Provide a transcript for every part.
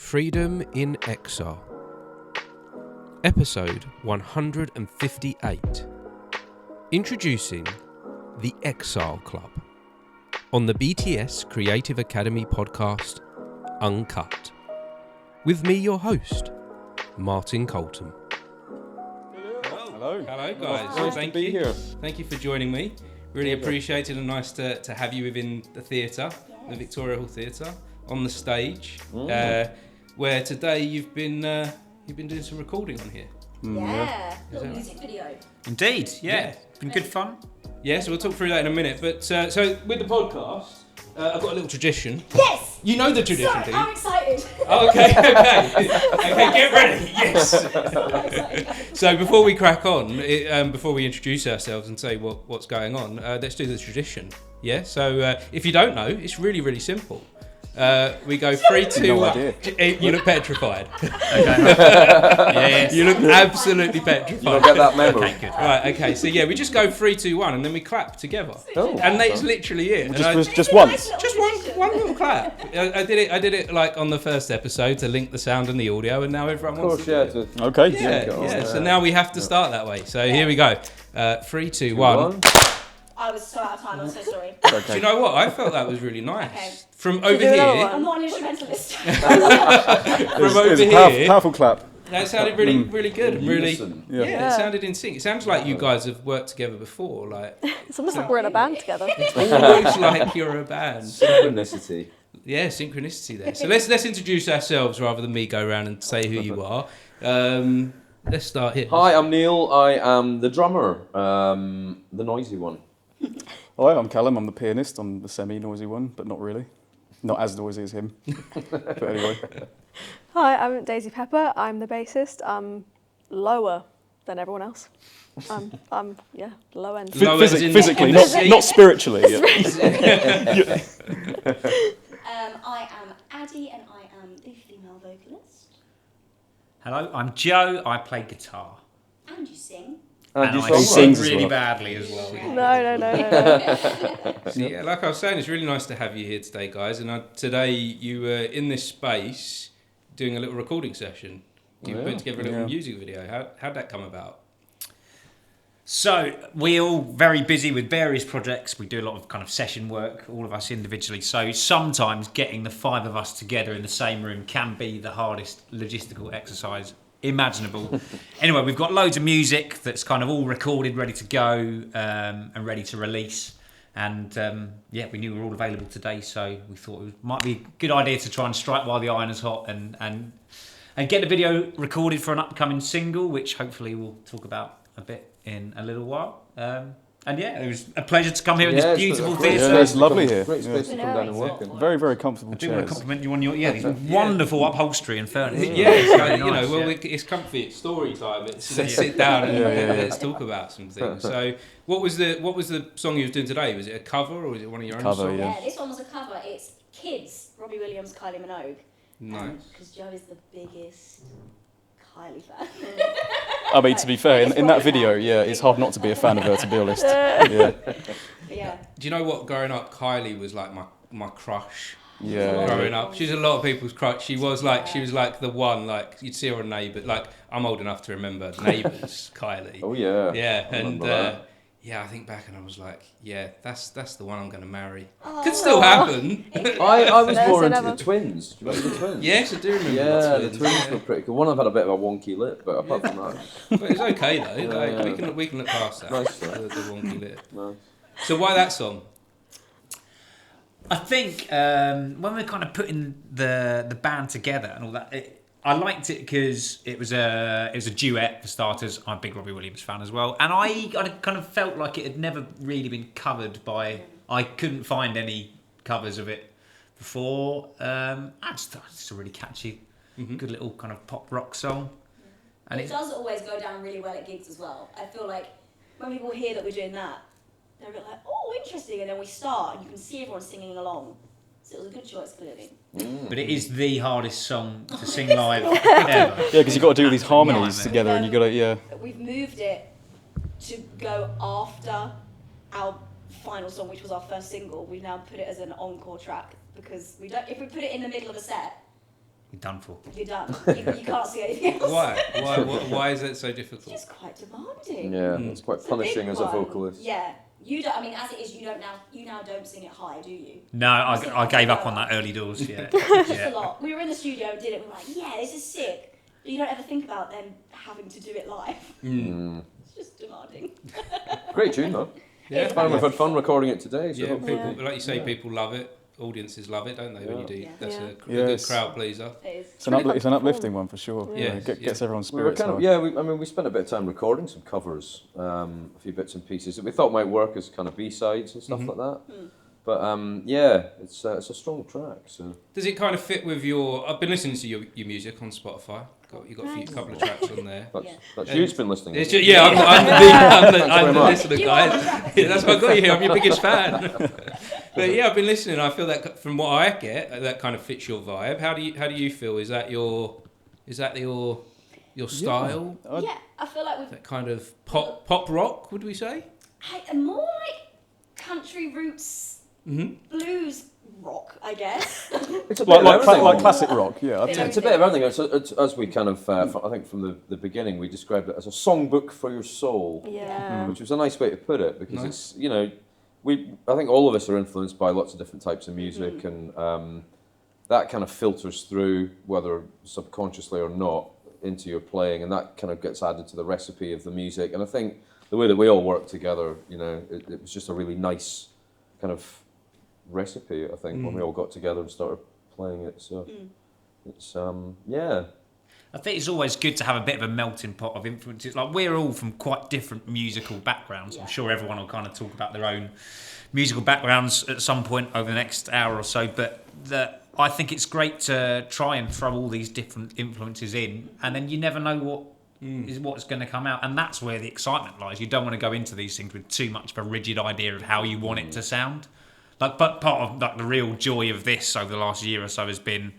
Freedom in Exile. Episode 158. Introducing the Exile Club on the BTS Creative Academy podcast, Uncut. With me, your host, Martin Colton. Hello. Hello, guys. Nice to be here. Thank you for joining me. Really appreciate it, and nice to have you within the theatre, the Victoria Hall Theatre, on the stage, where today you've been doing some recording on here. Yeah, little music video. Indeed, yeah. Been good fun. Yeah, so we'll talk through that in a minute. But so with the podcast, I've got a little tradition. Yes! You know the tradition, Sorry, do you? I'm excited. Oh, okay, get ready. Yes. So before we crack on, before we introduce ourselves and say what's going on, let's do the tradition. Yeah. So if you don't know, it's really, really simple. We go 3, 2, 1. You look petrified. Yes. You look absolutely petrified. You don't get that memo. Okay, good. Right, okay, so yeah, we just go 3, 2, 1 and then we clap together. Oh. And that's literally it. And Just once. just one little clap. I did it like on the first episode to link the sound and the audio, and now everyone wants to do it. Okay. Yeah, so now we have to start that way. So here we go. 3, 2, 1. I was so out of time, I'm so sorry. Do you know what? I felt that was really nice. Okay. From over I'm here, not an instrumentalist. from over It's a here, powerful clap. that sounded really, really good. And really, Yeah. it sounded in sync. It sounds like you guys have worked together before. Like It's almost like we're in a band together. almost like you're a band. Synchronicity. Yeah, synchronicity there. So let's introduce ourselves rather than me go around and say who you are. Let's start here. Hi, I'm Neil. I am the drummer, the noisy one. Hi, I'm Callum. I'm the pianist. I'm the semi-noisy one, but not really. Not as noisy as him. But anyway. Hi, I'm Daisy Pepper. I'm the bassist. I'm lower than everyone else. I'm low end. Low as in- Physically, in not, the not spiritually. Yeah. I am Addie and I am the female vocalist. Hello, I'm Joe. I play guitar. And you sing. And you I sing sing as really well. badly as well. No. So, yeah, like I was saying, it's really nice to have you here today, guys. And today you were in this space doing a little recording session. You put together a little music video. How'd that come about? So we're all very busy with various projects. We do a lot of kind of session work, all of us individually. So sometimes getting the 5 of us together in the same room can be the hardest logistical exercise imaginable. Anyway, we've got loads of music that's kind of all recorded, ready to go, and ready to release. And we knew we were all available today, so we thought it might be a good idea to try and strike while the iron is hot and get the video recorded for an upcoming single, which hopefully we'll talk about a bit in a little while. It was a pleasure to come here in this beautiful theatre. Yeah, it's lovely here. Great space to come down and work in. Very, very comfortable I do want to chairs. compliment you on your these wonderful upholstery and furniture. Yeah, it's Very nice, it's comfy. It's story time. Let's sit down and let's talk about some things. So, what was the song you was doing today? Was it a cover or was it one of your own Cover, songs? yeah. Yeah, this one was a cover. It's Kids, Robbie Williams, Kylie Minogue. Nice. Because Joe is the biggest Kylie fan. I mean, to be fair, in that video, it's hard not to be a fan of her, to be honest. Yeah. Yeah. Do you know what? Growing up, Kylie was like my crush. Yeah. Growing up, she's a lot of people's crush. She was like the one. Like you'd see her on Neighbours. Like I'm old enough to remember Neighbours, Kylie. Oh yeah. Yeah, I and remember that. I think back and I was like, yeah, that's the one I'm going to marry. Could still happen. I was Never more say into never. the twins. Do you remember the twins? Yes, I do remember. Yeah, the the twins were pretty cool. One of them had a bit of a wonky lip, but apart from that, But it's okay though. Yeah. Like, we can look past that. Nice, the wonky lip. nice. So why that song? I think when we're kind of putting the band together and all that, I liked it because it was a duet for starters. I'm a big Robbie Williams fan as well, and I kind of felt like it had never really been covered by. I couldn't find any covers of it before. I just thought it's a really catchy, good little kind of pop rock song, and It does always go down really well at gigs as well. I feel like when people hear that we're doing that, they're a bit like, oh, interesting, and then we start and you can see everyone singing along. So it was a good choice, clearly. But it is the hardest song to sing live ever. Yeah, because you've got to do these harmonies together and you've got to, We've moved it to go after our final song, which was our first single. We've now put it as an encore track because if we put it in the middle of a set, You're done for. you're done. You can't see anything else. Why is that so It's difficult? just quite demanding. Yeah, it's quite It's a big punishing as a one. vocalist. Yeah. You don't. I mean, as it is, you now don't sing it high, do you? No, I gave up on that early doors. Yeah. It's just a lot. We were in the studio and did it. We were like, yeah, this is sick. But you don't ever think about them having to do it live. It's just demanding. Great tune though. Yeah. We've had fun recording it today. So Yeah, hopefully- people, like you say, people love it. Audiences love it, don't they? When you do, Yeah. that's Yeah. a good Yes. crowd pleaser. It is. It's an uplifting one for sure. Yeah. Gets everyone's We were spirits kind of, high. we spent a bit of time recording some covers, a few bits and pieces that we thought might work as kind of B-sides and stuff like that. But it's a strong track. So Does it kind of fit with your? I've been listening to your music on Spotify. You've got a few couple of tracks on there. that's you been listening. It's just, yeah, I'm the listener, You are guys. the track. Yeah, that's why I got you here. I'm your biggest fan. But yeah, I've been listening. I feel that from what I get, that kind of fits your vibe. How do you feel? Is that your style? Yeah, I feel like we've That kind of pop rock, would we say? more like country roots, blues rock, I guess. It's a bit of everything. Like classic rock, yeah. I'd say. It's a bit of everything. It's as we kind of, I think from the beginning, we described it as a songbook for your soul, Yeah. which was a nice way to put it because it's, I think all of us are influenced by lots of different types of music and that kind of filters through, whether subconsciously or not, into your playing, and that kind of gets added to the recipe of the music. And I think the way that we all work together, it was just a really nice kind of recipe, I think, when we all got together and started playing it. So it's I think it's always good to have a bit of a melting pot of influences. Like, we're all from quite different musical backgrounds. I'm sure everyone will kind of talk about their own musical backgrounds at some point over the next hour or so, but I think it's great to try and throw all these different influences in, and then you never know what's going to come out, and that's where the excitement lies. You don't want to go into these things with too much of a rigid idea of how you want it to sound. But part of the real joy of this over the last year or so has been,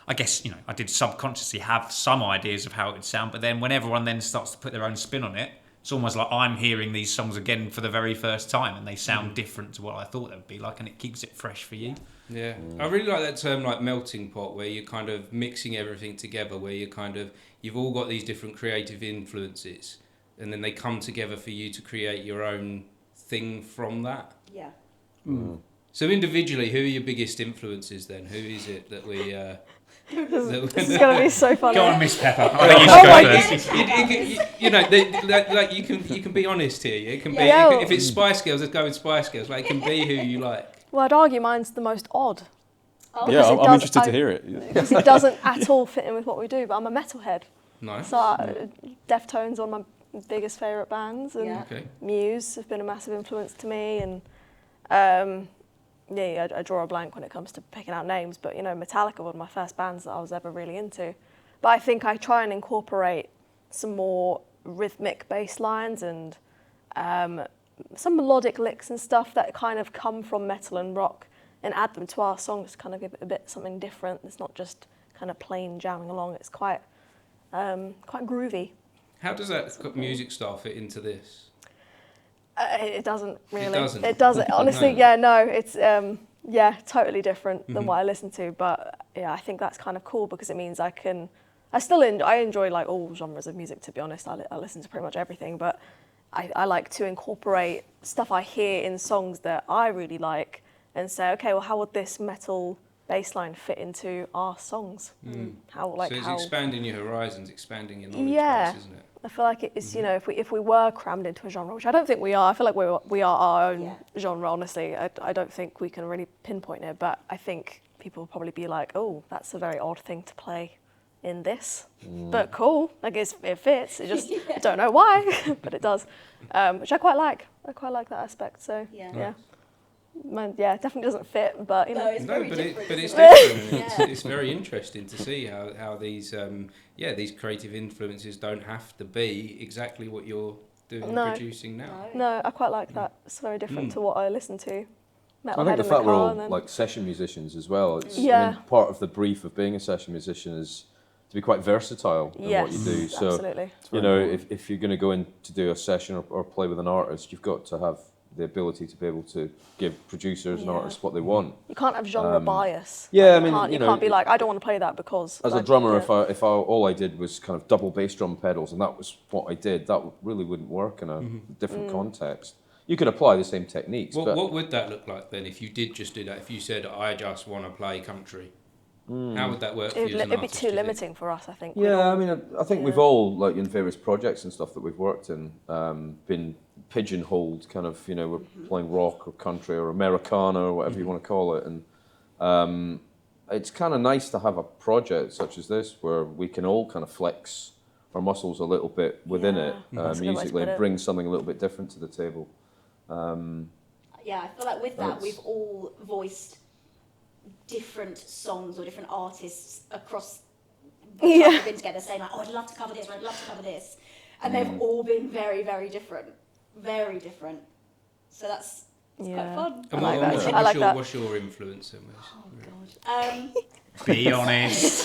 I guess, I did subconsciously have some ideas of how it would sound, but then when everyone then starts to put their own spin on it, it's almost like I'm hearing these songs again for the very first time, and they sound different to what I thought they would be like, and it keeps it fresh for you. Yeah, I really like that term, like melting pot, where you're kind of mixing everything together, where you've all got these different creative influences, and then they come together for you to create your own thing from that. Yeah. So individually, who are your biggest influences then? Who is it that we... This is going to be so funny. Go on, Miss Pepper. I think you should go first. You can be honest here. It can be Yeah. if it's Spice Girls, let's go with Spice Girls. Like, it can be who you like. Well, I'd argue mine's the most odd. Oh, Yeah, Because it I'm does- interested to I- hear it. Because it doesn't at all fit in with what we do, but I'm a metalhead. Nice. So Deftones are one of my biggest favourite bands, and Yeah. Okay. Muse have been a massive influence to me, and I draw a blank when it comes to picking out names, but Metallica were one of my first bands that I was ever really into. But I think I try and incorporate some more rhythmic bass lines and some melodic licks and stuff that kind of come from metal and rock, and add them to our songs to kind of give it a bit something different. It's not just kind of plain jamming along. It's quite groovy. How does that music style fit into this? It doesn't really. doesn't? It doesn't. Honestly, No. yeah, no. It's totally different than what I listen to. But yeah, I think that's kind of cool because it means I enjoy like all genres of music. To be honest, I listen to pretty much everything. But I like to incorporate stuff I hear in songs that I really like and say, okay, well, how would this metal bass line fit into our songs? So it's expanding your horizons, expanding your knowledge Yeah. base, isn't it? I feel like it's if we were crammed into a genre, which I don't think we are. I feel like we are our own genre. Honestly, I don't think we can really pinpoint it. But I think people will probably be like, oh, that's a very odd thing to play in this, but cool. I guess it fits. It just I don't know why, but it does, which I quite like. I quite like that aspect. So Yeah. yeah, definitely doesn't fit, but No, it's very but different. it's isn't it? different. And it's very interesting to see how these these creative influences don't have to be exactly what you're doing and No. producing now. no, I quite like that. It's very different to what I listen to. I Metalhead think the in the fact we're car all and then- like session musicians as well. It's, Yeah. I mean, part of the brief of being a session musician is to be quite versatile in what you do. So absolutely. if you're going to go in to do a session or play with an artist, you've got to have the ability to be able to give producers and artists what they want. You can't have genre bias. Yeah, Like, I mean, you can't be like, I don't want to play that because. As a drummer, if I all I did was kind of double bass drum pedals and that was what I did, that really wouldn't work in a different context. You can apply the same techniques. What would that look like then if you did just do that? If you said, I just want to play country, how would that work for you as an It'd be artist, too do you think? limiting for us, I think. Yeah, I mean, I think we've all, like in various projects and stuff that we've worked in, been pigeonholed, kind of, we're playing rock or country or Americana or whatever you want to call it. And it's kind of nice to have a project such as this where we can all kind of flex our muscles a little bit within it musically and bring something a little bit different to the table. Yeah, I feel like with that, we've all voiced different songs or different artists across the time we've been together, saying like, oh, I'd love to cover this, or I'd love to cover this. And they've all been very, very different. Very different. So that's quite fun. And what's your influence in this? Oh, God. Be honest.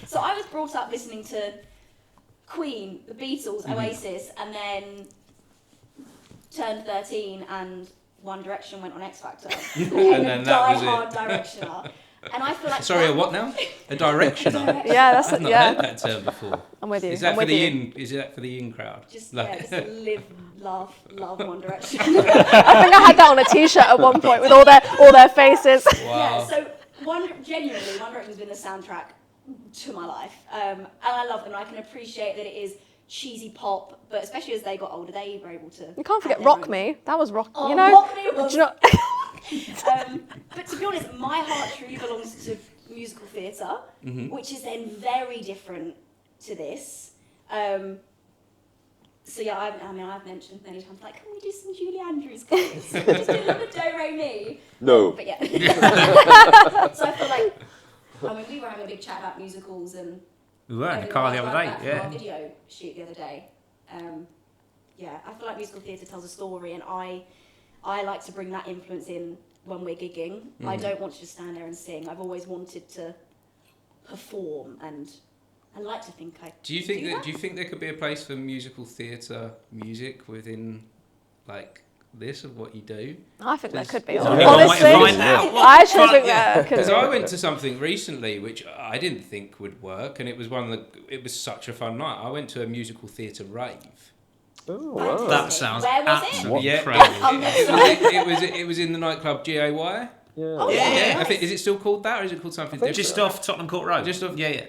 So I was brought up listening to Queen, the Beatles, Oasis, and then turned 13 and One Direction went on X Factor. And then that was Die-hard Directioner. And I feel like Sorry, a what now? A directioner? Yeah, that's I've not heard that term before. I'm with you. Is that I'm for with the you. Is that for the in crowd? just live, laugh, love One Direction. I think I had that on a T-shirt at one point with all their faces. Yeah, so genuinely, One Direction's been the soundtrack to my life. And I love them. I can appreciate that it is cheesy pop, but especially as they got older, they were able to. You can't forget add their Rock own- Me. That was rock. Oh, You know. Rock Me was- Do you know? But to be honest, my heart truly belongs to musical theatre, which is then very different to this. So yeah, I've mentioned many times, like, can we do some Julie Andrews covers? Can we just do a little bit Do Re Mi? No. But yeah. So I feel like, we were having a big chat about musicals and We were in the everything car the like other that day, from our yeah. video shoot the other day. Yeah, I feel like musical theatre tells a story, and I like to bring that influence in when we're gigging. I don't want to just stand there and sing. I've always wanted to perform, and I like to think I Do you think there could be a place for musical theatre music within, like, this of what you do? I think there could be. Yeah. Honestly, I actually think there could Because be. I went to something recently which I didn't think would work, and it was it was such a fun night. I went to a musical theatre rave. Oh, wow. That sounds Where was it? absolutely Yeah. crazy. It was in the nightclub GAY. Oh, Yeah. I think, is it still called that, or is it called something different? Just off Tottenham Court Road. Just off. Yeah.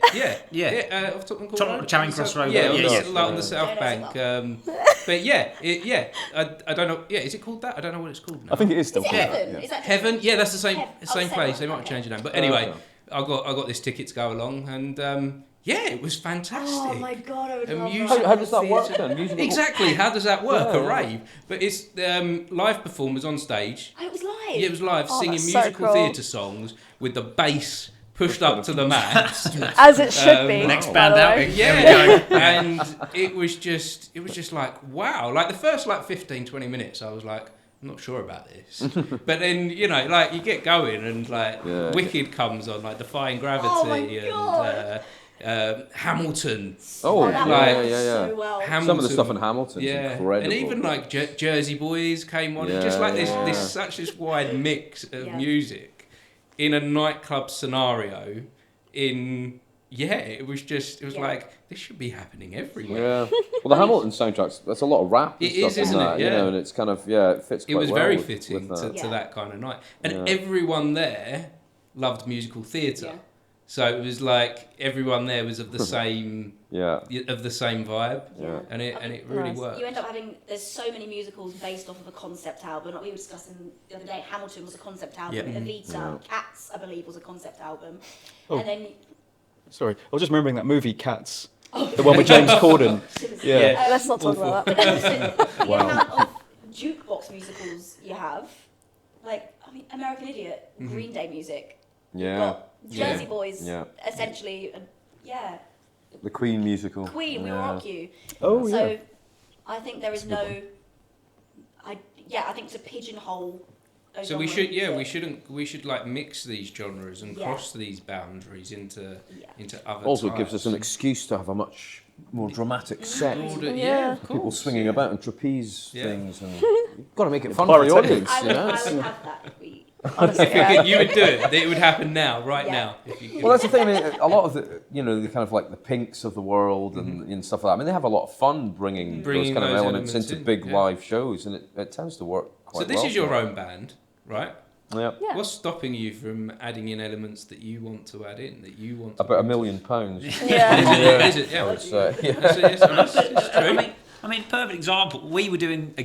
Off Tottenham Court Road. Charing Cross Road. Yeah, Yeah. on the South Bank. But I don't know. Yeah, is it called that? I don't know what it's called now. I think it is still Is it called that, Heaven? yeah. Is that Heaven. Yeah, that's the same Same place. one, They might have okay. changed the name. But anyway, okay. I got this ticket to go along, and yeah, it was fantastic. Oh my god, I would A love musical that. How does that work theatre. then? Musical? Exactly. How does that work? Yeah, A yeah. rave, but it's live performers on stage. Oh, it was live. Yeah, it was live, Oh, singing that's so musical cool. theatre songs with the bass pushed up to the max. As it should be. Next by band the out. way. Yeah, and it was just like, wow. Like the first 15, 20 minutes, I was like, I'm not sure about this. But then, like you get going and like Yeah. Wicked comes on, like Defying Gravity Oh my and God. Hamilton. Oh, that like- worked yeah. so well. Hamilton. Some of the stuff in Hamilton's incredible. And even like Jersey Boys came on, and just like this such wide mix of Yeah. music in a nightclub scenario. It was like this should be happening everywhere. Yeah. Well, the Hamilton soundtracks, that's a lot of rap and It stuff is, in isn't that, it? Yeah. and it's kind of, it fits quite It was well very with fitting that. to that kind of night, and Yeah. everyone there loved musical theatre. Yeah. So it was like everyone there was of the same Yeah. vibe, Yeah. and it really Nice. worked. You end up having, there's so many musicals based off of a concept album. Like we were discussing the other day, Hamilton was a concept album, Yeah. Evita, Yeah. Cats, I believe, was a concept album. Oh. And then, Sorry, I was just remembering that movie Cats, the one with James Corden. Yeah. Let's not talk about that. but then the Wow. amount of jukebox musicals you have, like, American Idiot, Green Day music, Yeah. got Jersey Yeah. Boys, Yeah. essentially, The Queen musical. Queen, We Will Yeah. Rock You. Oh, So yeah. I think there is That's a good I think to pigeonhole. a So we genre should, of music- we should like mix these genres and Yeah. cross these boundaries into other. Also types. gives us an excuse to have a much more dramatic set. Broader- Yeah. of People course, swinging yeah. about and trapeze Yeah. things and Got to make it fun for the audience, I you would, know. I would have that. Honestly, If you could, you would do it. It would happen now, right now. If you could. Well, that's the thing. I mean, a lot of the, you know, the kind of like the Pinks of the world and stuff like that. I mean, they have a lot of fun bringing those kind of those elements into in, big yeah. live shows, and it tends to work quite So well. this is your own band, right? Yeah. Yeah. What's stopping you from adding in elements that you want to add in, that you want to About bring £1 million. Yeah. Is it? Yeah. I would say, yeah. It's true. I mean, perfect example. We were doing a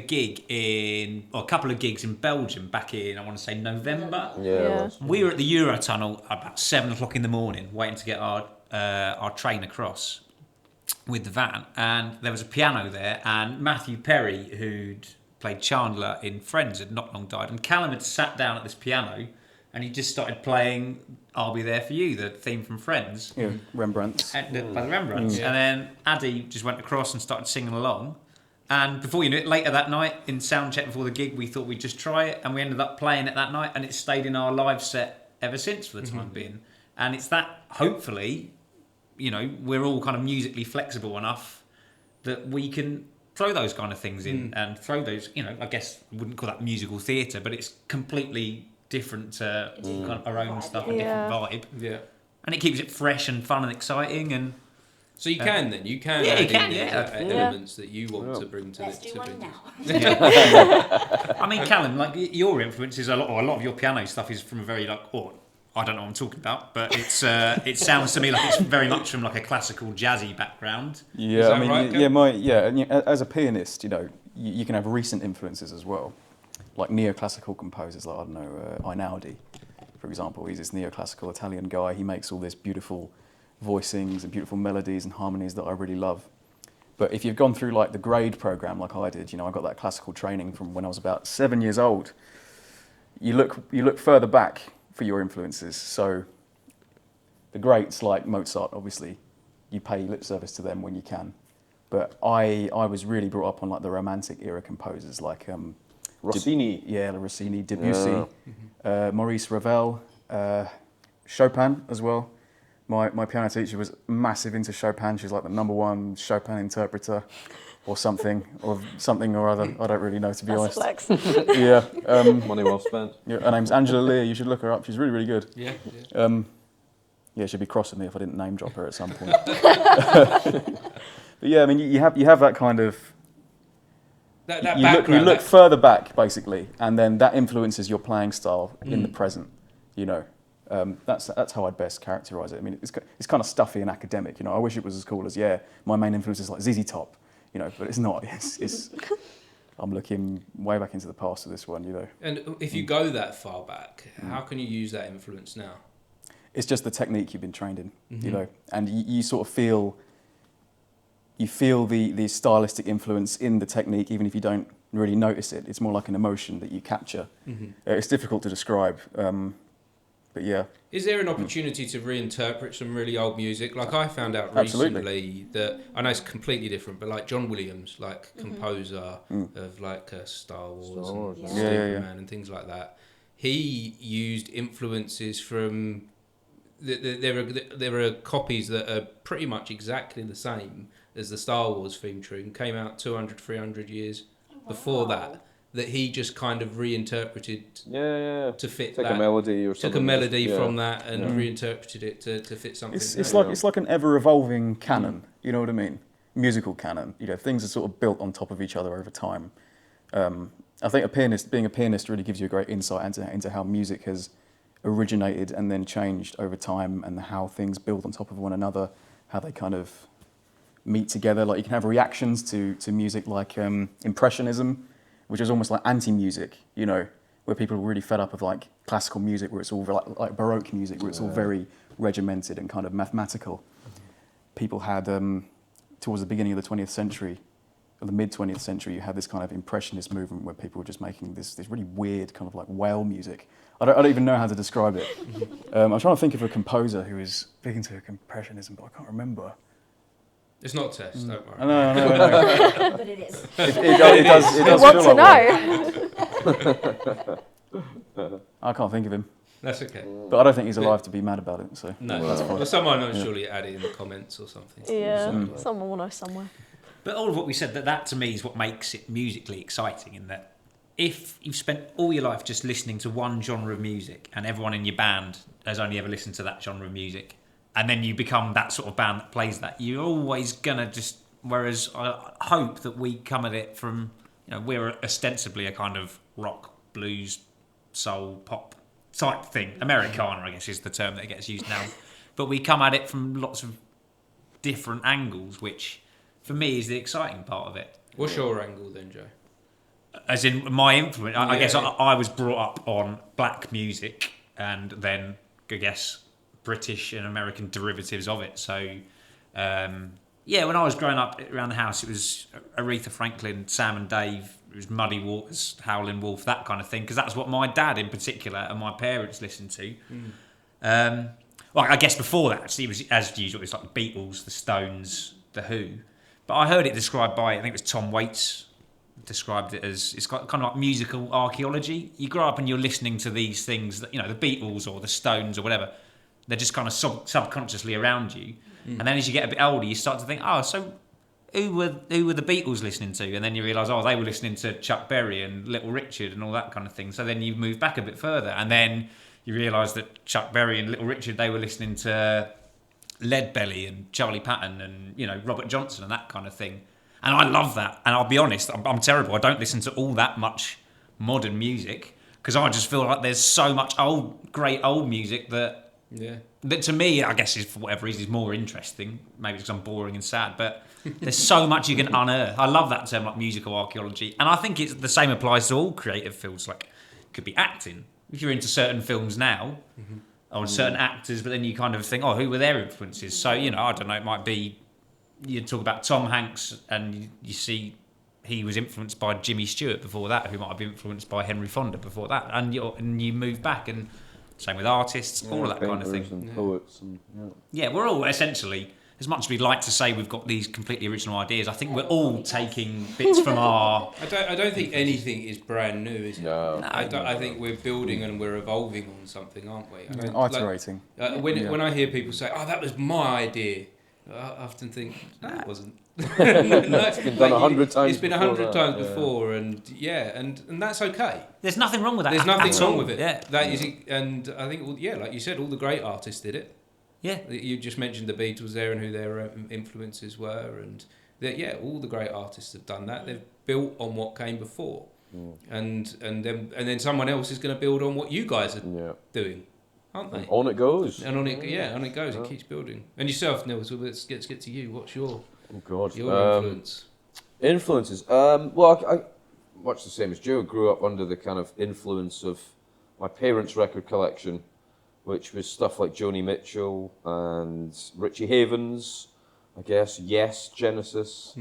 couple of gigs in Belgium back in, I want to say November. Yeah. We were at the Eurotunnel about 7 o'clock in the morning, waiting to get our train across with the van, and there was a piano there, and Matthew Perry, who'd played Chandler in Friends, had not long died, and Callum had sat down at this piano, and he just started playing "I'll Be There For You," the theme from Friends. Yeah, Rembrandt's. By the Rembrandts. Yeah. And then Addie just went across and started singing along. And before you knew it, later that night, in sound check before the gig, we thought we'd just try it, and we ended up playing it that night, and it stayed in our live set ever since for the time being. And it's that, hopefully, you know, we're all kind of musically flexible enough that we can throw those kind of things in and throw those, you know, I guess I wouldn't call that musical theatre, but it's completely different to kind of our own stuff, a different vibe. Yeah. And it keeps it fresh and fun and exciting. And So you can then, you can Yeah, add you can, in yeah. elements that you want to bring to Let's the do one bring now. I mean, Callum, like your influences, a lot of your piano stuff is from a very I don't know what I'm talking about, but it's it sounds to me like it's very much from like a classical jazzy background. Yeah, that I mean, right, and as a pianist, you know, you can have recent influences as well, like neoclassical composers, like I don't know, Einaudi, for example. He's this neoclassical Italian guy. He makes all this beautiful voicings and beautiful melodies and harmonies that I really love. But if you've gone through like the grade program, like I did, you know, I got that classical training from when I was about 7 years old. You look further back for your influences. So the greats like Mozart, obviously, you pay lip service to them when you can. But I was really brought up on like the Romantic era composers like Rossini. Rossini, Debussy, Maurice Ravel, Chopin as well. My piano teacher was massive into Chopin. She was like the #1 Chopin interpreter or something or other. I don't really know, to be honest. That's a flex. Yeah. Money well spent. Yeah, her name's Angela Lear. You should look her up. She's really, really good. Yeah. Yeah, she'd be cross with me if I didn't name drop her at some point. But yeah, I mean, you have that kind of. That You background. look further back, basically, and then that influences your playing style in the present. You know, that's how I'd best characterise it. I mean, it's kind of stuffy and academic. You know, I wish it was as cool as my main influence is like ZZ Top. You know, but it's not. It's I'm looking way back into the past with this one. You know, And if you go that far back, how can you use that influence now? it's just the technique you've been trained in. You know, and you sort of feel. You feel the stylistic influence in the technique, even if you don't really notice it. It's more like an emotion that you capture. It's difficult to describe, but yeah. Is there an opportunity to reinterpret some really old music? Like I found out Absolutely. recently that, I know it's completely different, but like John Williams, like composer of like Star Wars and Yeah. Superman and things like that, he used influences from, there are copies that are pretty much exactly the same as the Star Wars theme tune, came out 200, 300 years before that he just kind of reinterpreted to fit Take that. a melody or something. Took a melody from that and reinterpreted it to fit something. It's like an ever evolving canon. You know what I mean? Musical canon. You know, things are sort of built on top of each other over time. I think being a pianist really gives you a great insight into how music has originated and then changed over time, and how things build on top of one another, how they kind of meet together. Like you can have reactions to music like Impressionism, which is almost like anti-music, you know, where people were really fed up of like classical music, where it's all like Baroque music, where it's all very regimented and kind of mathematical. People had, towards the beginning of the 20th century, or the mid-20th century, you had this kind of Impressionist movement where people were just making this really weird kind of like whale music. I don't even know how to describe it. I'm trying to think of a composer who is big into Impressionism, but I can't remember. It's not Tess, don't worry. I know. But it is. It does You feel want to like one. know? I can't think of him, That's okay. but I don't think he's alive to be mad about it. So No, that's fine. well, someone will surely add it in the comments or something. Yeah, someone will know somewhere. But all of what we said, that to me is what makes it musically exciting, in that if you've spent all your life just listening to one genre of music and everyone in your band has only ever listened to that genre of music, and then you become that sort of band that plays that, you're always gonna just. Whereas I hope that we come at it from, we're ostensibly a kind of rock, blues, soul, pop type thing. Americana, I guess, is the term that gets used now. But we come at it from lots of different angles, which for me is the exciting part of it. What's your angle then, Joe? As in my influence, I guess I was brought up on black music and then, I guess, British and American derivatives of it. So, when I was growing up around the house, it was Aretha Franklin, Sam and Dave, it was Muddy Waters, Howlin' Wolf, that kind of thing, because that's what my dad in particular and my parents listened to. Well, I guess before that, actually, it was, as usual, it was like the Beatles, the Stones, the Who. But I heard it described by, I think it was Tom Waits, described it as, it's got kind of like musical archaeology. You grow up and you're listening to these things that, the Beatles or the Stones or whatever, they're just kind of subconsciously around you. And then as you get a bit older, you start to think, so who were the Beatles listening to? And then you realise, they were listening to Chuck Berry and Little Richard and all that kind of thing. So then you move back a bit further, and then you realise that Chuck Berry and Little Richard, they were listening to Leadbelly and Charlie Patton and Robert Johnson and that kind of thing. And I love that. And I'll be honest, I'm terrible. I don't listen to all that much modern music because I just feel like there's so much great old music that to me, I guess, is for whatever reason, is more interesting. Maybe because I'm boring and sad, but there's so much you can unearth. I love that term, like musical archaeology, and I think it's the same applies to all creative fields. Like, it could be acting. If you're into certain films now, or certain actors, but then you kind of think, who were their influences? So I don't know. It might be you talk about Tom Hanks, and you see he was influenced by Jimmy Stewart before that, who might have been influenced by Henry Fonda before that, and you move back and. Same with artists, all of that kind of thing. And poets and, we're all essentially, as much as we'd like to say we've got these completely original ideas, I think we're all taking bits from our... I don't think anything is brand new, is it? No. I think we're building and we're evolving on something, aren't we? Iterating. When I hear people say, that was my idea, I often think, no, it wasn't. It's been done 100 times. It's been 100 times before, and that's okay. There's nothing wrong with that. There's nothing wrong with it. Yeah, that is, and I think, like you said, all the great artists did it. Yeah, you just mentioned the Beatles there and who their influences were, and all the great artists have done that. They've built on what came before, and then someone else is going to build on what you guys are doing. Aren't they? And on it goes. And on it goes. It keeps building. And yourself, Neil. So let's get to you. What's your influence? Influences. Well, I much the same as Joe. Grew up under the kind of influence of my parents' record collection, which was stuff like Joni Mitchell and Richie Havens, I guess. Yes, Genesis,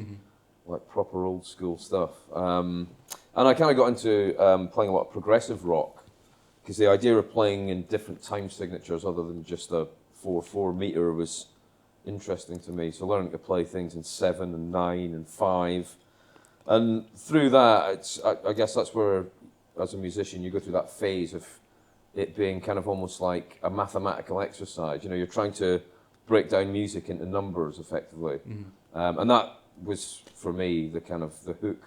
like proper old school stuff. And I kind of got into playing a lot of progressive rock. Because the idea of playing in different time signatures other than just a 4/4 meter was interesting to me. So learning to play things in 7 and 9 and 5. And through that, I guess that's where, as a musician, you go through that phase of it being kind of almost like a mathematical exercise. You're trying to break down music into numbers effectively. And that was, for me, the kind of the hook.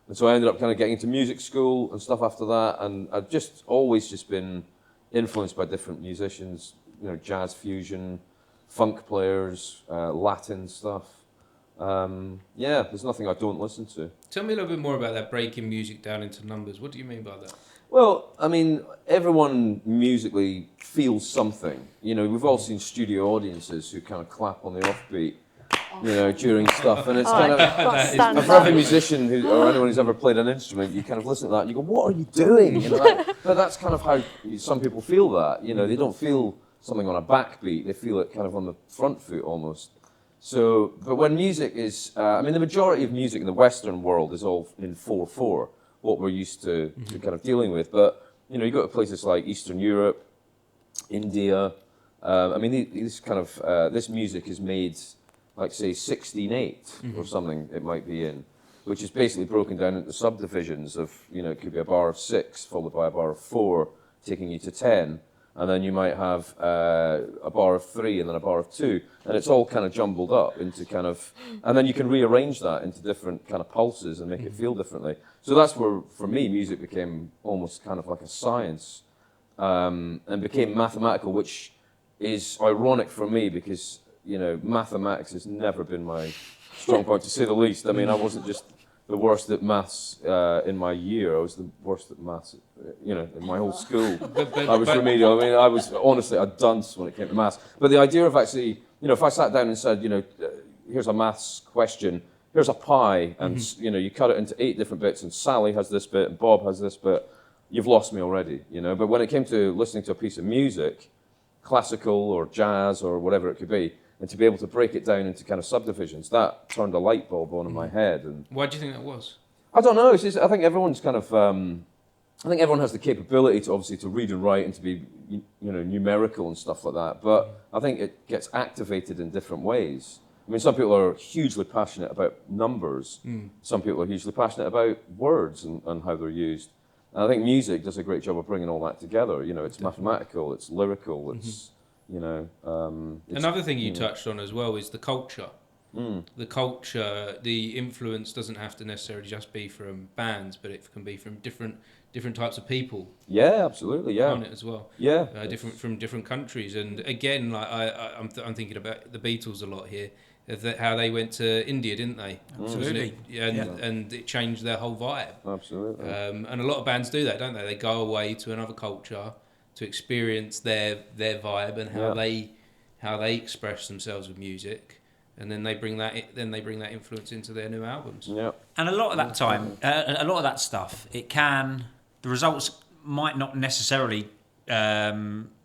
And so I ended up kind of getting into music school and stuff after that, and I've just always just been influenced by different musicians, jazz fusion, funk players, Latin stuff. There's nothing I don't listen to. Tell me a little bit more about that, breaking music down into numbers. What do you mean by that? Well, I mean, everyone musically feels something. We've all seen studio audiences who kind of clap on the offbeat. During stuff, and it's kind of for every musician or anyone who's ever played an instrument, you kind of listen to that and you go, "What are you doing?" But that's kind of how some people feel that. They don't feel something on a backbeat; they feel it kind of on the front foot almost. So, but when music is, the majority of music in the Western world is all in 4/4, what we're used to kind of dealing with. But you go to places like Eastern Europe, India. These kind of this music is made. Like say 16/8 or something it might be in, which is basically broken down into subdivisions of, it could be a bar of 6 followed by a bar of 4, taking you to 10, and then you might have a bar of 3 and then a bar of 2, and it's all kind of jumbled up into kind of, and then you can rearrange that into different kind of pulses and make it feel differently. So that's where, for me, music became almost kind of like a science, and became mathematical, which is ironic for me because, you know, mathematics has never been my strong point, to say the least. I mean, I wasn't just the worst at maths in my year, I was the worst at maths, you know, in my whole school. I was remedial. I mean, I was honestly a dunce when it came to maths. But the idea of actually, you know, if I sat down and said, you know, here's a maths question, here's a pie, and, you know, you cut it into 8 different bits, and Sally has this bit, and Bob has this bit, you've lost me already, you know. But when it came to listening to a piece of music, classical or jazz or whatever it could be, and to be able to break it down into kind of subdivisions, that turned a light bulb on in my head. And why do you think that was? I don't know. It's just, I think everyone's kind of. I think everyone has the capability to obviously to read and write and to be, you know, numerical and stuff like that. But I think it gets activated in different ways. I mean, some people are hugely passionate about numbers. Some people are hugely passionate about words and how they're used. And I think music does a great job of bringing all that together. You know, it's mathematical, it's lyrical, it's. You know, another thing you touched on as well is the culture. The culture, the influence doesn't have to necessarily just be from bands, but it can be from different types of people. Yeah, absolutely. Yeah, on it as well. Yeah, different from different countries. And again, like I'm thinking about the Beatles a lot here. How they went to India, didn't they? Absolutely. And it changed their whole vibe. Absolutely. And a lot of bands do that, don't they? They go away to another culture to experience their vibe and how they express themselves with music, and then they bring that influence into their new albums. Yeah. And a lot of that time, a lot of that stuff, the results might not necessarily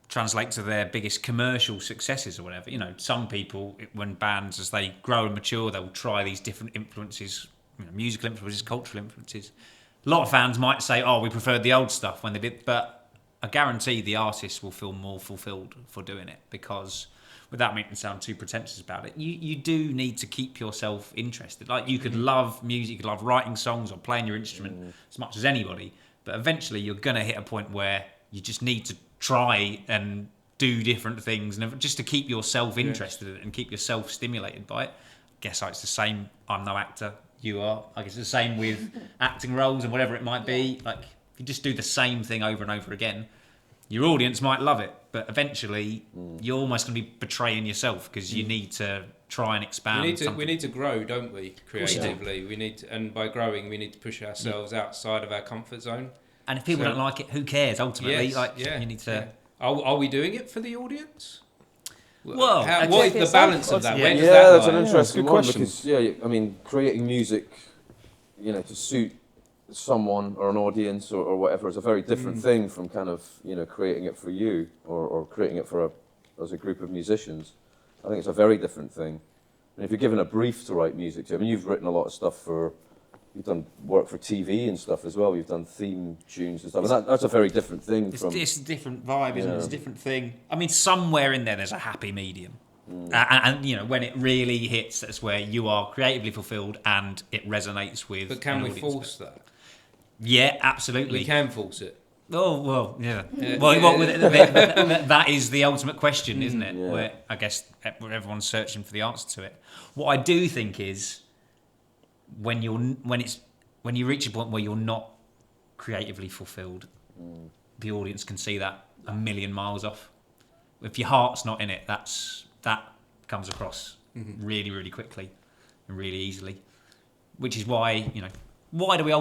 translate to their biggest commercial successes or whatever. You know, some people, when bands, as they grow and mature, they'll try these different influences, you know, musical influences, cultural influences. A lot of fans might say, "Oh, we preferred the old stuff when they did," but I guarantee the artists will feel more fulfilled for doing it, because, without making it sound too pretentious about it, you do need to keep yourself interested. Like, you could love music, you could love writing songs or playing your instrument as much as anybody, but eventually you're going to hit a point where you just need to try and do different things, and just to keep yourself interested in it and keep yourself stimulated by it. I guess it's the same. I'm no actor, you are. I guess it's the same with acting roles and whatever it might be. Like, if you just do the same thing over and over again, your audience might love it, but eventually you're almost going to be betraying yourself, because you need to try and expand. We need to grow, don't we? Creatively, we need to, and by growing, we need to push ourselves outside of our comfort zone. And if people don't like it, who cares? Ultimately, you need to. Are we doing it for the audience? Well, what is the balance of that? Where does that's that an interesting good one, question. because I mean, creating music, you know, to suit someone or an audience or whatever is a very different thing from kind of, you know, creating it for you or creating it for as a group of musicians. I think it's a very different thing. And if you're given a brief to write music to, I mean, you've written a lot of stuff you've done work for TV and stuff as well. You've done theme tunes and stuff. And that's a very different thing it's a different vibe, isn't it? It's a different thing. I mean, somewhere in there's a happy medium. And you know, when it really hits, that's where you are creatively fulfilled and it resonates with. But can we force that? Yeah, absolutely. We can force it. Oh, well, yeah. That is the ultimate question, isn't it? Yeah. Where I guess everyone's searching for the answer to it. What I do think is when you reach a point where you're not creatively fulfilled, the audience can see that a million miles off. If your heart's not in it, that comes across really, really quickly and really easily. Which is why, you know, why do we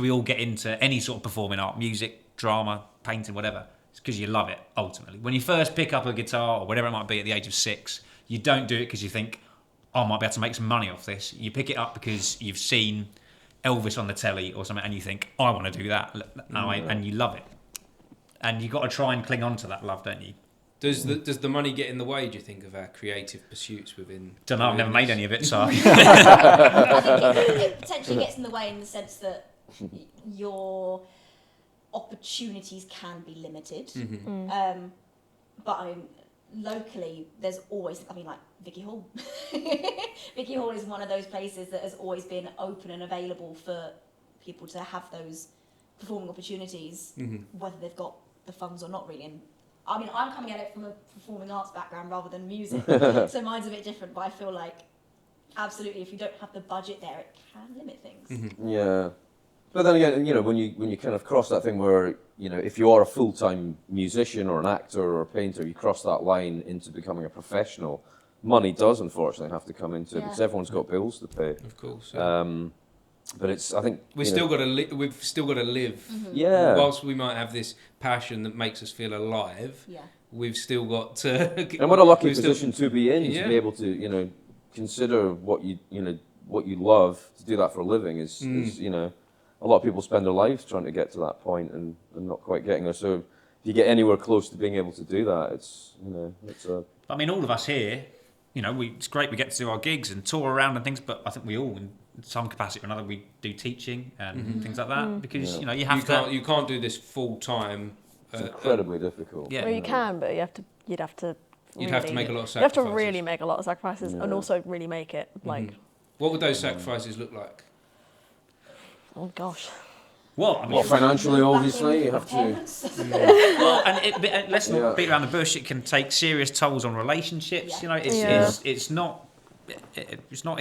all get into any sort of performing art, music, drama, painting, whatever? It's because you love it, ultimately. When you first pick up a guitar or whatever it might be at the age of 6, you don't do it because you think, oh, I might be able to make some money off this. You pick it up because you've seen Elvis on the telly or something and you think, I want to do that, and you love it. And you've got to try and cling on to that love, don't you? Does the money get in the way, do you think, of our creative pursuits within... Don't know, I've never made any of it, so... I think it potentially gets in the way in the sense that your opportunities can be limited. But locally, there's always... I mean, like, Vicky Hall. Vicky Hall is one of those places that has always been open and available for people to have those performing opportunities, whether they've got the funds or not, really. And I mean, I'm coming at it from a performing arts background rather than music, so mine's a bit different. But I feel like absolutely, if you don't have the budget there, it can limit things. Yeah. But then again, you know, when you kind of cross that thing where, you know, if you are a full-time musician or an actor or a painter, you cross that line into becoming a professional, money does unfortunately have to come into it because everyone's got bills to pay. Of course. Yeah. But it's, I think we've still got to live. Yeah. Whilst we might have this passion that makes us feel alive, we've still got to. And what a lucky position to be in, to be able to, you know, consider what you love, to do that for a living is, you know, a lot of people spend their lives trying to get to that point and not quite getting there. So if you get anywhere close to being able to do that, it's, you know, it's a... I mean, all of us here, you know, it's great we get to do our gigs and tour around and things, but I think we all, in some capacity or another, we do teaching and things like that because, you know, you can't do this full time. It's incredibly difficult. Yeah. Well, you can, but you'd have to make a lot of sacrifices. You have to really make a lot of sacrifices and also really make it. Like, what would those sacrifices look like? Oh gosh. Well, I mean, financially, obviously, you have to. Well, and let's not beat around the bush. It can take serious tolls on relationships. You know, it's not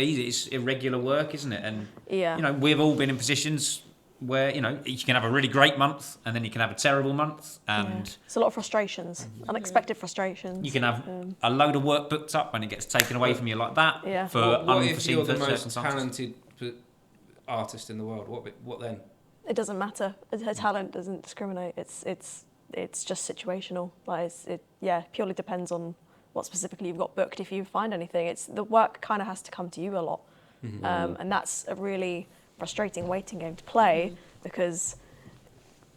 easy. It's irregular work, isn't it? And you know, we've all been in positions where, you know, you can have a really great month and then you can have a terrible month, and it's a lot of frustrations, unexpected frustrations. You can have a load of work booked up and it gets taken away from you like that. Yeah. For what if you're the circumstances. most talented artist in the world? What then? It doesn't matter. Her talent doesn't discriminate. It's just situational. Like it purely depends on what specifically you've got booked. If you find anything, the work kind of has to come to you a lot, and that's a really frustrating waiting game to play because,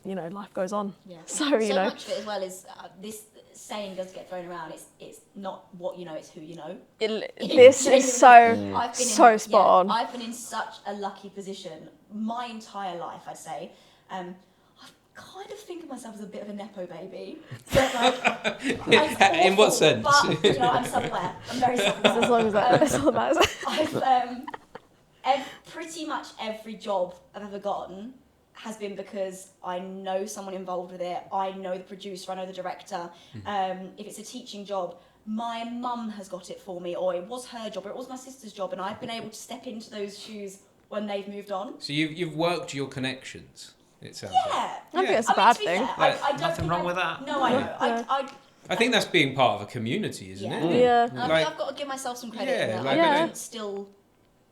you know, life goes on. Yeah. So much of it as well is this saying does get thrown around. It's not what you know, it's who you know. This is so spot on. I've been in such a lucky position my entire life, I'd say. I kind of think of myself as a bit of a nepo baby. But, like, in what sense? But, you know, I'm self-aware. I'm very self-aware. As long as that's all that matters. I've pretty much every job I've ever gotten has been because I know someone involved with it. I know the producer, I know the director. If it's a teaching job, my mum has got it for me, or it was her job, or it was my sister's job, and I've been able to step into those shoes when they've moved on. So you've worked your connections, it sounds like. I think that's a bad thing. I don't nothing wrong with that. No, I know. I think that's being part of a community, isn't it? Yeah. Like, I've got to give myself some credit. Yeah, I wouldn't still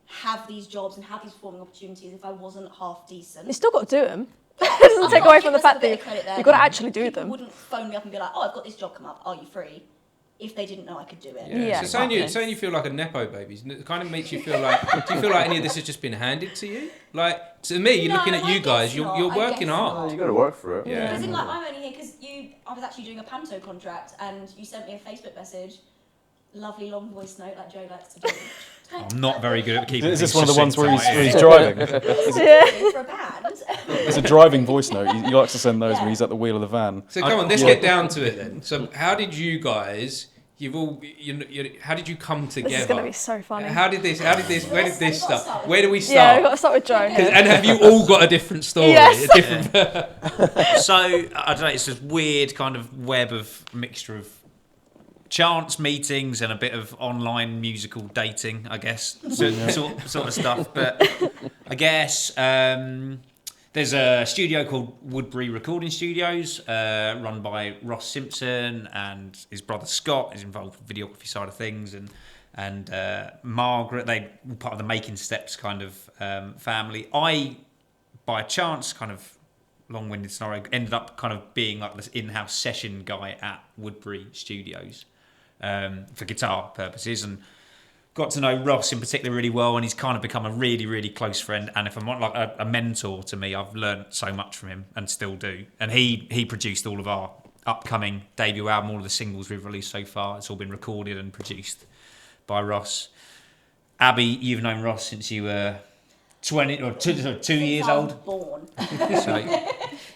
have these jobs and have these performing opportunities if I wasn't half decent. You still got to do them. It doesn't take away from the fact that you've got to actually do them. People wouldn't phone me up and be like, "Oh, I've got this job come up. Are you free?" If they didn't know I could do it. Yeah. So saying you feel like a nepo baby, it kind of makes you feel like. Do you feel like any of this has just been handed to you? Like, to me, looking at you guys, you're working hard. You got to work for it. Yeah. Because like, I'm only here because I was actually doing a panto contract, and you sent me a Facebook message. Lovely long voice note like Joe likes to do. I'm not very good at keeping. Is this things one of the ones where succinct, he's driving? For a band. It's a driving voice note. He likes to send those when he's at the wheel of the van. So come on, let's get down to it then. So how did you guys? How did you come together? This is going to be so funny. Where did this start? Where do we start? Yeah, we've got to start with Joe. And have you all got a different story? Yes. A different So, I don't know, it's this weird kind of web of mixture of chance meetings and a bit of online musical dating, I guess, sort of stuff. But I guess there's a studio called Woodbury Recording Studios, run by Ross Simpson, and his brother Scott is involved with the videography side of things, and Margaret. They were part of the Making Steps kind of family. I, by chance, kind of long-winded scenario, ended up kind of being like this in-house session guy at Woodbury Studios for guitar purposes, and got to know Ross in particular really well, and he's kind of become a really, really close friend. And if I'm not like a mentor to me, I've learned so much from him and still do. And he produced all of our upcoming debut album, all of the singles we've released so far. It's all been recorded and produced by Ross. Abbie, you've known Ross since you were 20 or 2 years old. Born.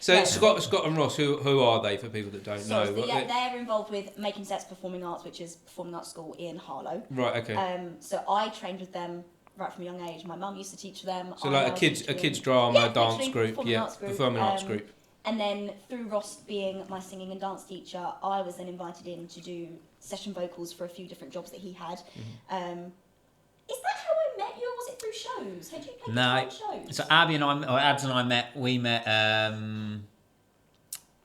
So Scott and Ross, who are they for people that don't know? They're involved with Making Steps Performing Arts, which is performing arts school in Harlow. Right. Okay. So I trained with them right from a young age. My mum used to teach them. So like a kids drama dance group, performing arts group. And then through Ross being my singing and dance teacher, I was then invited in to do session vocals for a few different jobs that he had. Is that how I met you, or was it through shows? Had you played guitar on shows? So Abby and Abs and I met. We met.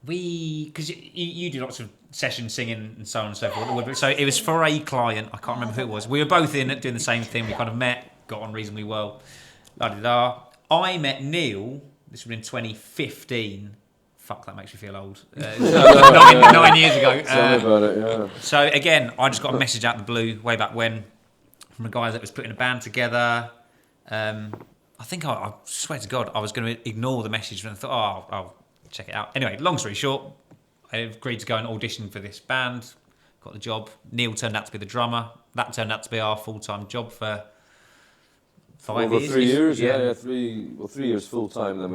Because you do lots of session singing and so on and so forth. So it was for a client. I can't remember who it was. We were both in it doing the same thing. We kind of met, got on reasonably well. La da da. I met Neil. This was in 2015. Fuck, that makes me feel old. 9 years ago. Tell me about it, yeah. So again, I just got a message out of the blue way back when from a guy that was putting a band together. I think I swear to God, I was going to ignore the message and I thought, I'll check it out. Anyway, long story short, I agreed to go and audition for this band. Got the job. Neil turned out to be the drummer. That turned out to be our full-time job for 5 years. 3 years, yeah. 3 years full time. Then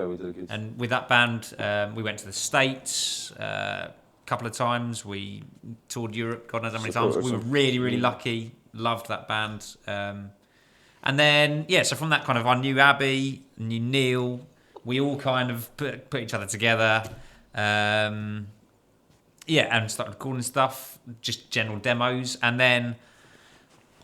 we did good. And with that band, we went to the States a couple of times. We toured Europe, God knows how many times. We were really, really lucky. Loved that band. And then, so from that kind of, I knew Abbie, knew Neil. We all kind of put each other together. And started recording stuff, just general demos. And then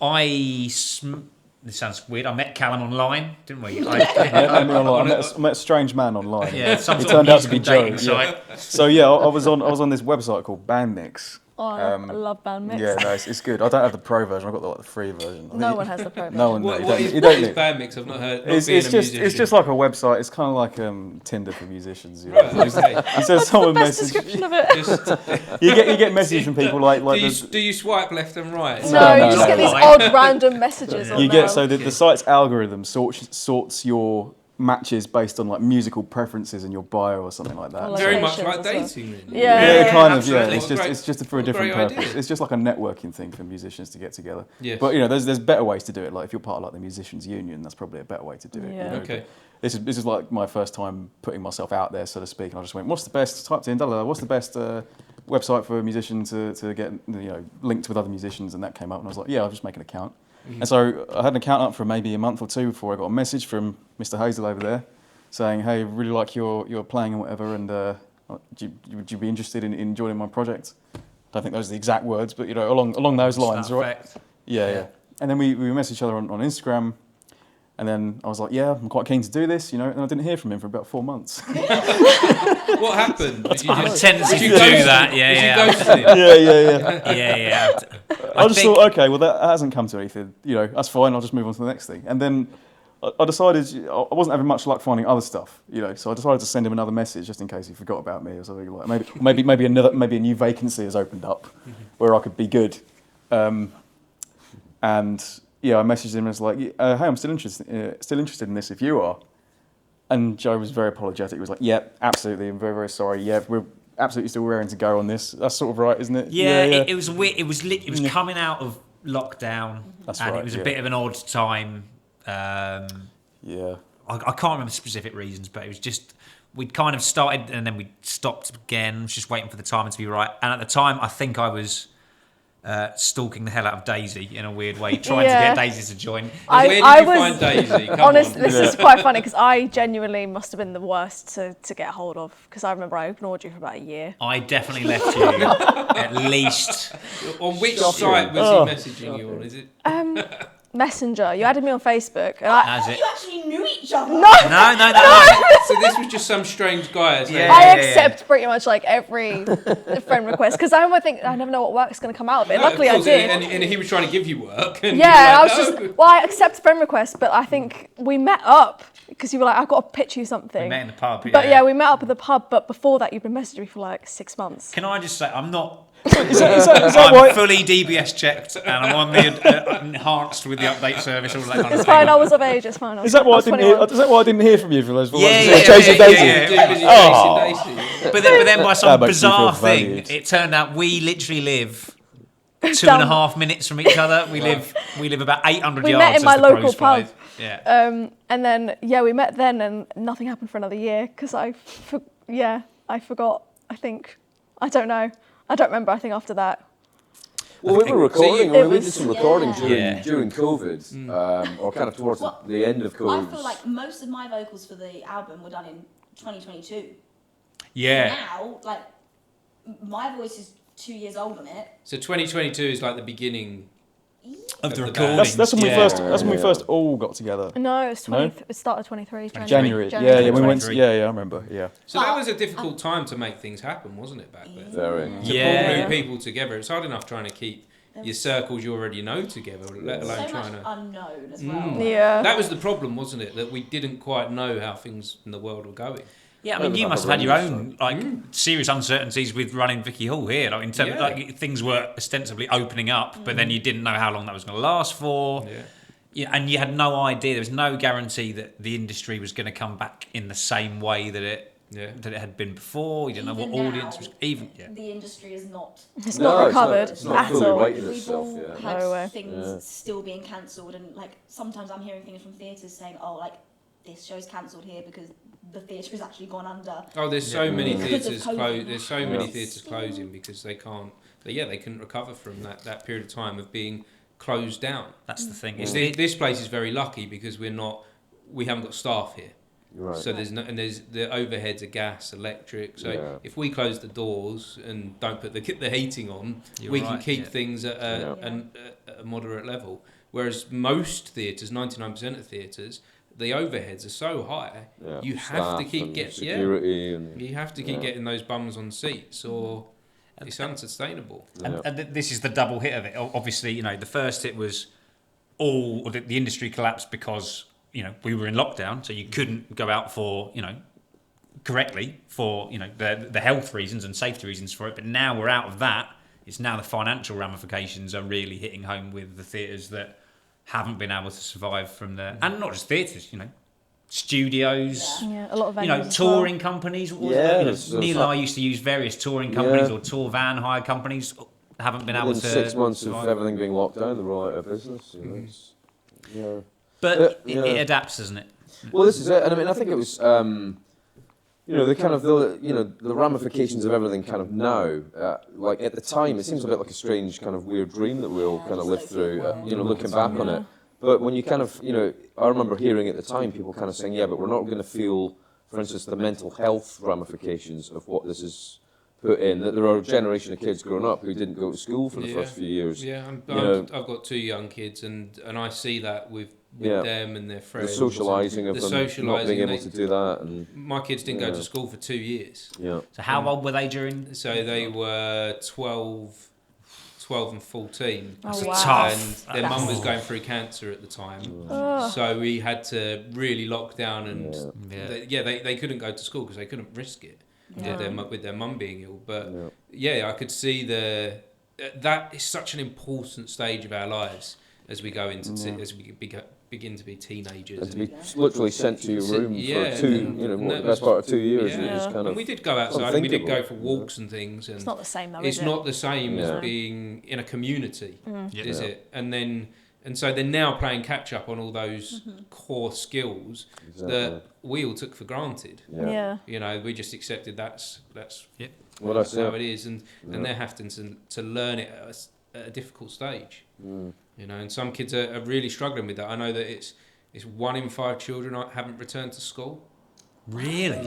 this sounds weird. I met Callum online, didn't we? I met a strange man online. Yeah, he turned out to be Joe. Yeah. So I was on this website called Bandmix. Oh, I love Bandmix. Yeah, no, it's good. I don't have the pro version. I've got the free version. No one has the pro version. No one. What is Bandmix? I've not heard. It's just like a website. It's kind of like Tinder for musicians. You know? Okay. It says someone Best message. description of it. You get messages from people like do you swipe left and right? No, you just get these odd random messages. You get so the site's algorithm sorts your matches based on like musical preferences in your bio or something like that. Well, Very much locations like as well. dating, then. Yeah, kind of. Yeah, absolutely. it's just for a different great purpose. idea. It's just like a networking thing for musicians to get together. Yes. But there's better ways to do it. Like if you're part of like the musicians union, that's probably a better way to do it. Yeah. Okay. This is like my first time putting myself out there, so to speak. And I just went, what's the best? Typed in, what's the best website for a musician to get linked with other musicians, and that came up. And I was like, I'll just make an account. Mm-hmm. And so I had an account up for maybe a month or two before I got a message from Mr. Hazell over there, saying, hey, really like your playing and whatever, and would you be interested in joining my project? I don't think those are the exact words, but along those lines, right? Yeah. And then we messaged each other on Instagram, and then I was like, I'm quite keen to do this, and I didn't hear from him for about 4 months. What happened? I have a tendency to do that. Yeah. I just thought, okay, well that hasn't come to anything. That's fine. I'll just move on to the next thing. And then I decided I wasn't having much luck finding other stuff, so I decided to send him another message just in case he forgot about me or something like. Maybe a new vacancy has opened up where I could be good, and I messaged him and was like, hey, I'm still interested in this if you are. And Joe was very apologetic. He was like, absolutely, I'm very, very sorry. We're absolutely still raring to go on this. That's sort of right, isn't it? Yeah. It was weird. It was coming out of lockdown, and it was a bit of an odd time. I can't remember specific reasons, but it was just we'd kind of started and then we stopped again, just waiting for the timing to be right. And at the time, I think I was stalking the hell out of Daisy in a weird way, trying to get Daisy to join. Where did you find Daisy? Honestly, this is quite funny because I genuinely must have been the worst to get hold of, because I remember I ignored you for about a year. I definitely left you at least. On which site was he messaging you on? Is it? Messenger. You added me on Facebook. And You actually knew each other. No. So this was just some strange guy. I accept pretty much like every friend request because I never know what work's going to come out of it. Luckily, I did. And he was trying to give you work. I was just. Well, I accept friend requests, but I think we met up because you were like, I've got to pitch you something. We met in the pub. But we met up at the pub. But before that, you've been messaging me for like 6 months. Can I just say, I'm not. Is that I'm why? fully DBS checked and I'm on the enhanced with the update service, all that kind of thing. It's fine, I was of age, it's fine. Is that why I didn't hear from you for those 4 months? Yeah. Daisy. But then by some makes me feel bizarre thing, valued. it turned out we literally live 2.5 minutes from each other. We live about 800 we yards. met in my local pub. Yeah. And then we met then, and nothing happened for another year because I forgot. I don't know. I don't remember. I think after that. Well, we were recording. We did some recording Yeah. during COVID, or kind of towards the end of COVID. I feel like most of my vocals for the album were done in 2022. Yeah. Now, like, my voice is 2 years old on it. So 2022 is like the beginning Of the band. recordings. That's when we yeah. first. That's when we first all got together. No, it's No? it started 23. January. January. Yeah, we went. 23. Yeah, I remember. Yeah. So that was a difficult time to make things happen, wasn't it, back then? Very. To Yeah. pull new people together. It's hard enough trying to keep your circles you already know together, let alone So trying much to... unknown as well. Yeah. That was the problem, wasn't it? That we didn't quite know how things in the world were going. Yeah, I Well, mean, you like must a have had your range, own like serious uncertainties with running Vicky Hall here. Like in terms of, Yeah. like things were ostensibly opening up, but then you didn't know how long that was going to last for. Yeah. Yeah, and you had no idea. There was no guarantee that the industry was going to come back in the same way that it had been before. You didn't know what Even audience now, was even. Yeah. The industry is not. It's not recovered It's not at fully all. righted We've itself. all Yeah. had No way. things still being cancelled, and like sometimes I'm hearing things from theatres saying, "Oh, like this show's cancelled here because the theatre has actually gone under." Oh, there's so many Because of theatres COVID. There's so many Yeah. theatres closing because they can't. They couldn't recover from that period of time of being closed down. That's the thing. This place is very lucky because we haven't got staff here. Right. So there's the overheads are gas, electric. So Yeah. if we close the doors and don't put the heating on, we can right, keep yeah. things at a moderate level. Whereas most theatres, 99% of theatres, the overheads are so high, Yeah. you have to Staff keep and getting security and you have to keep getting those bums on seats, or it's unsustainable. And this is the double hit of it. Obviously, the first hit was the industry collapsed because we were in lockdown, so you couldn't go out for correctly for the health reasons and safety reasons for it. But now we're out of that. It's now the financial ramifications are really hitting home with the theatres that haven't been able to survive from and not just theatres, studios. Yeah, a lot of venues as touring companies. there's Neil and I used to use various touring companies or tour van hire companies. Haven't been able within to 6 months survive. of everything being locked down, they were out of business. Yeah. But Yeah. it adapts, doesn't it? Well, this is it, and I mean, I think it was, the kind of the ramifications of everything kind of now. Like at the time, it seems a bit like a strange kind of weird dream that we all kind of lived through. Looking back on it, but when you kind of, I remember hearing at the time people kind of saying, yeah, but we're not going to feel, for instance, the mental health ramifications of what this is put in. That there are a generation of kids growing up who didn't go to school for the first few years. Yeah, I've got 2 young kids, and I see that with them and their The friends. socialising of The them not being able socialising, to do that, and My kids didn't go to school for 2 years. yeah. So how old were they during? So they were 12 and 14. Oh, wow. Tough. And their mum was going through cancer at the time. So we had to really lock down, and they couldn't go to school because they couldn't risk it with their mum being ill. But I could see that is such an important stage of our lives as we go into as we begin to be teenagers. And to be literally sent to your room for the best part of 2 years. Yeah. Is kind And of we did go outside, and we did go unthinkable. for walks and things. And It's not the same though, it's is it? not the same Yeah. as being in a community, is Yeah. it? And so they're now playing catch up on all those core skills that we all took for granted. Yeah. We just accepted that's Well, that's how it. it is, and they're having to learn it at a difficult stage. And some kids are really struggling with that. I know that it's 1 in 5 children haven't returned to school. Really?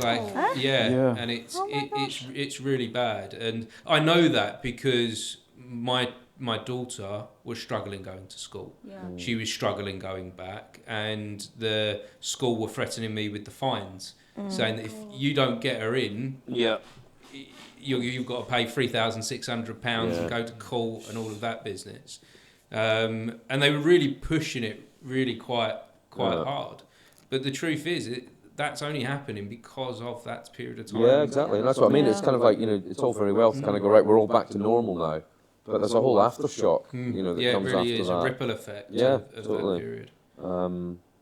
Yeah. And it's really bad, and I know that because my daughter was struggling going to school. She was struggling going back, and the school were threatening me with the fines, saying that if you don't get her in, you've got to pay £3,600 and go to court and all of that business. And they were really pushing it really quite hard. But the truth is, that's only happening because of that period of time. Yeah, exactly. And that's what I mean. It's kind of like, it's all very well to kind of go, right, we're all back to normal now. But there's a whole aftershock, that comes it really after is that. a ripple effect of totally. that period.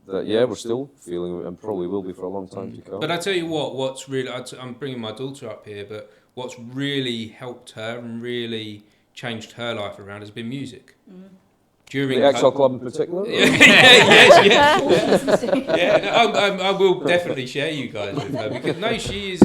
That we're still feeling, and probably will be for a long time to come. But I tell you what's really, I'm bringing my daughter up here, but what's really helped her and really changed her life around has been music. during The Exile Club in particular? I will definitely share you guys with her because no, she is.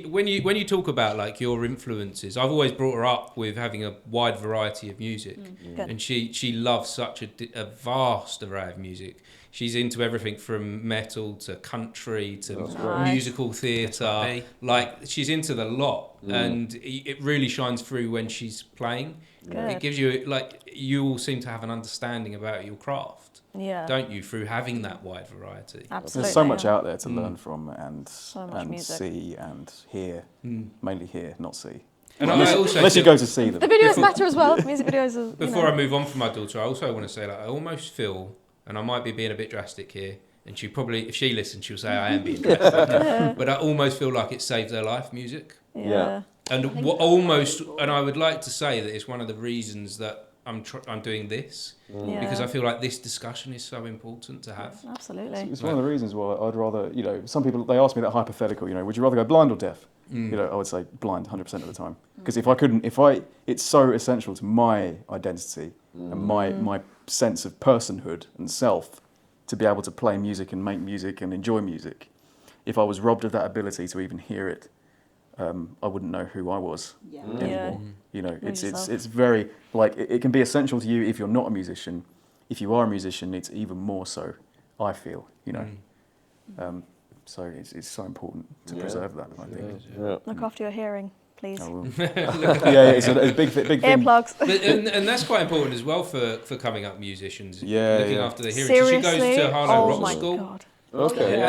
When you talk about like your influences, I've always brought her up with having a wide variety of music, and she loves such a vast array of music. She's into everything from metal to country to musical theatre. Like she's into the lot, and it really shines through when she's playing. Good. It gives you like you all seem to have an understanding about your craft, don't you? Through having that wide variety. Absolutely. There's so much out there to learn from and music. see and hear. Mainly hear, not see. And I also unless you go to see them. The videos matter as well. Music videos are. Before I move on from my daughter, I also want to say like I almost feel, and I might be being a bit drastic here, and she probably, if she listens, she'll say I am being drastic. But I almost feel like it saved her life, music. Yeah. And I would like to say that it's one of the reasons that I'm doing this, because I feel like this discussion is so important to have. Absolutely. It's one of the reasons why I'd rather, some people, they ask me that hypothetical, would you rather go blind or deaf? I would say blind 100% of the time. Because it's so essential to my identity and my sense of personhood and self to be able to play music and make music and enjoy music. If I was robbed of that ability to even hear it, I wouldn't know who I was anymore. It's very, it can be essential to you if you're not a musician. If you are a musician, it's even more so, I feel, so it's so important to preserve that, I think. Look after your hearing, please. I will. It's a big thing. Earplugs. and that's quite important as well for coming up musicians. Yeah, looking after their hearing. Seriously? She goes to Harlow Rock my School. God. Okay.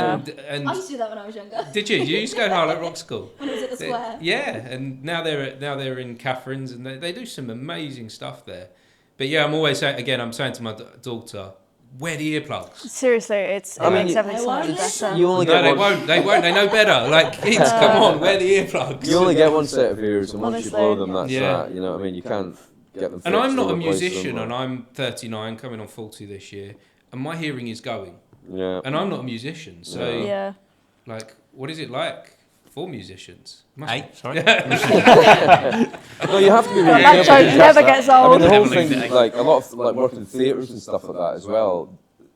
And I used to do that when I was younger. did you? You used to go to Harlow Rock School? When I was at the square. Yeah, and now they're in Catherine's, and they do some amazing stuff there. But yeah, I'm always saying to my daughter, wear the earplugs. Seriously, it makes everything so much better. You only They won't. They know better. Like kids, come on, wear the earplugs. You only get one set of ears, and once Honestly. you blow them, that's that. You know what I mean? You can't get them. And I'm fixed not or a replace musician, them, and I'm 39, coming on 40 this year, and my hearing is going. Yeah. And I'm not a musician, so Yeah. like, what is it like for musicians? Hey, sorry. No, you have to be really That careful. joke never gets I mean, old. the whole Never thing, leaves it. like a lot of work in theatres and stuff like that as well.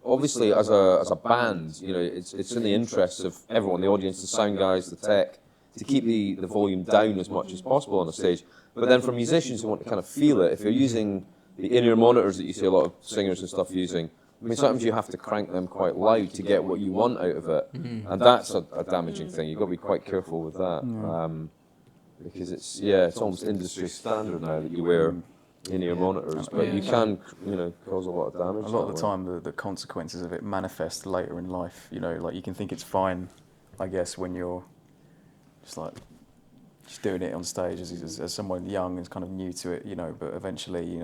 Obviously, as a band, it's in the interests of everyone, the audience, the sound guys, the tech, to keep the volume down as much as possible on a stage. But then for musicians who want to kind of feel it, if you're using the in-ear monitors that you see a lot of singers and stuff using, I mean, sometimes you have to crank them quite loud to get what you want out of it, and that's a damaging thing. You've got to be quite careful with that, because it's almost industry standard now that you wear in-ear monitors, but you can, cause a lot of damage. A lot of the time, the consequences of it manifest later in life. Like you can think it's fine, I guess, when you're just doing it on stage as someone young and kind of new to it, but eventually,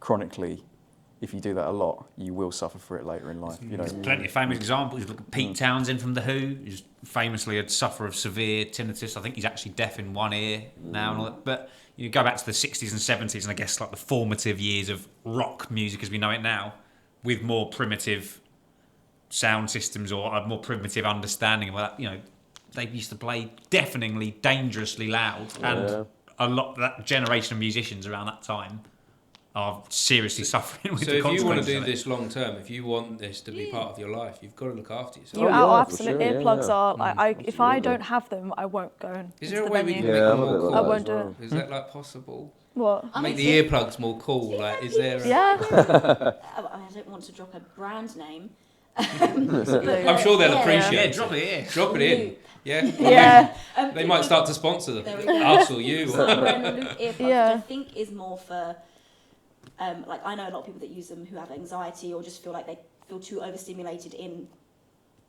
chronically, if you do that a lot, you will suffer for it later in life. There's plenty of famous examples. Look at Pete Townsend from The Who, who's famously a sufferer of severe tinnitus. I think he's actually deaf in one ear now. And all that. But you go back to the 60s and 70s, and I guess like the formative years of rock music as we know it now, with more primitive sound systems or a more primitive understanding of that. They used to play deafeningly, dangerously loud, and that generation of musicians around that time are seriously suffering with the consequences. So if you want to do this long term, if you want this to be part of your life, you've got to look after yourself. Absolutely. Earplugs are. If I don't have them, I won't go. Is there a way we can venue. make them more cool? I won't do it. Is that possible? What? Make the earplugs more cool. Is there? Yeah. I don't want to drop a brand name. I'm sure they'll appreciate it. Drop it here. Drop it in. Yeah. Yeah. They might start to sponsor There we go. us or you. Earplugs, which Yeah. I think is more for, I know a lot of people that use them who have anxiety or just feel like they feel too overstimulated in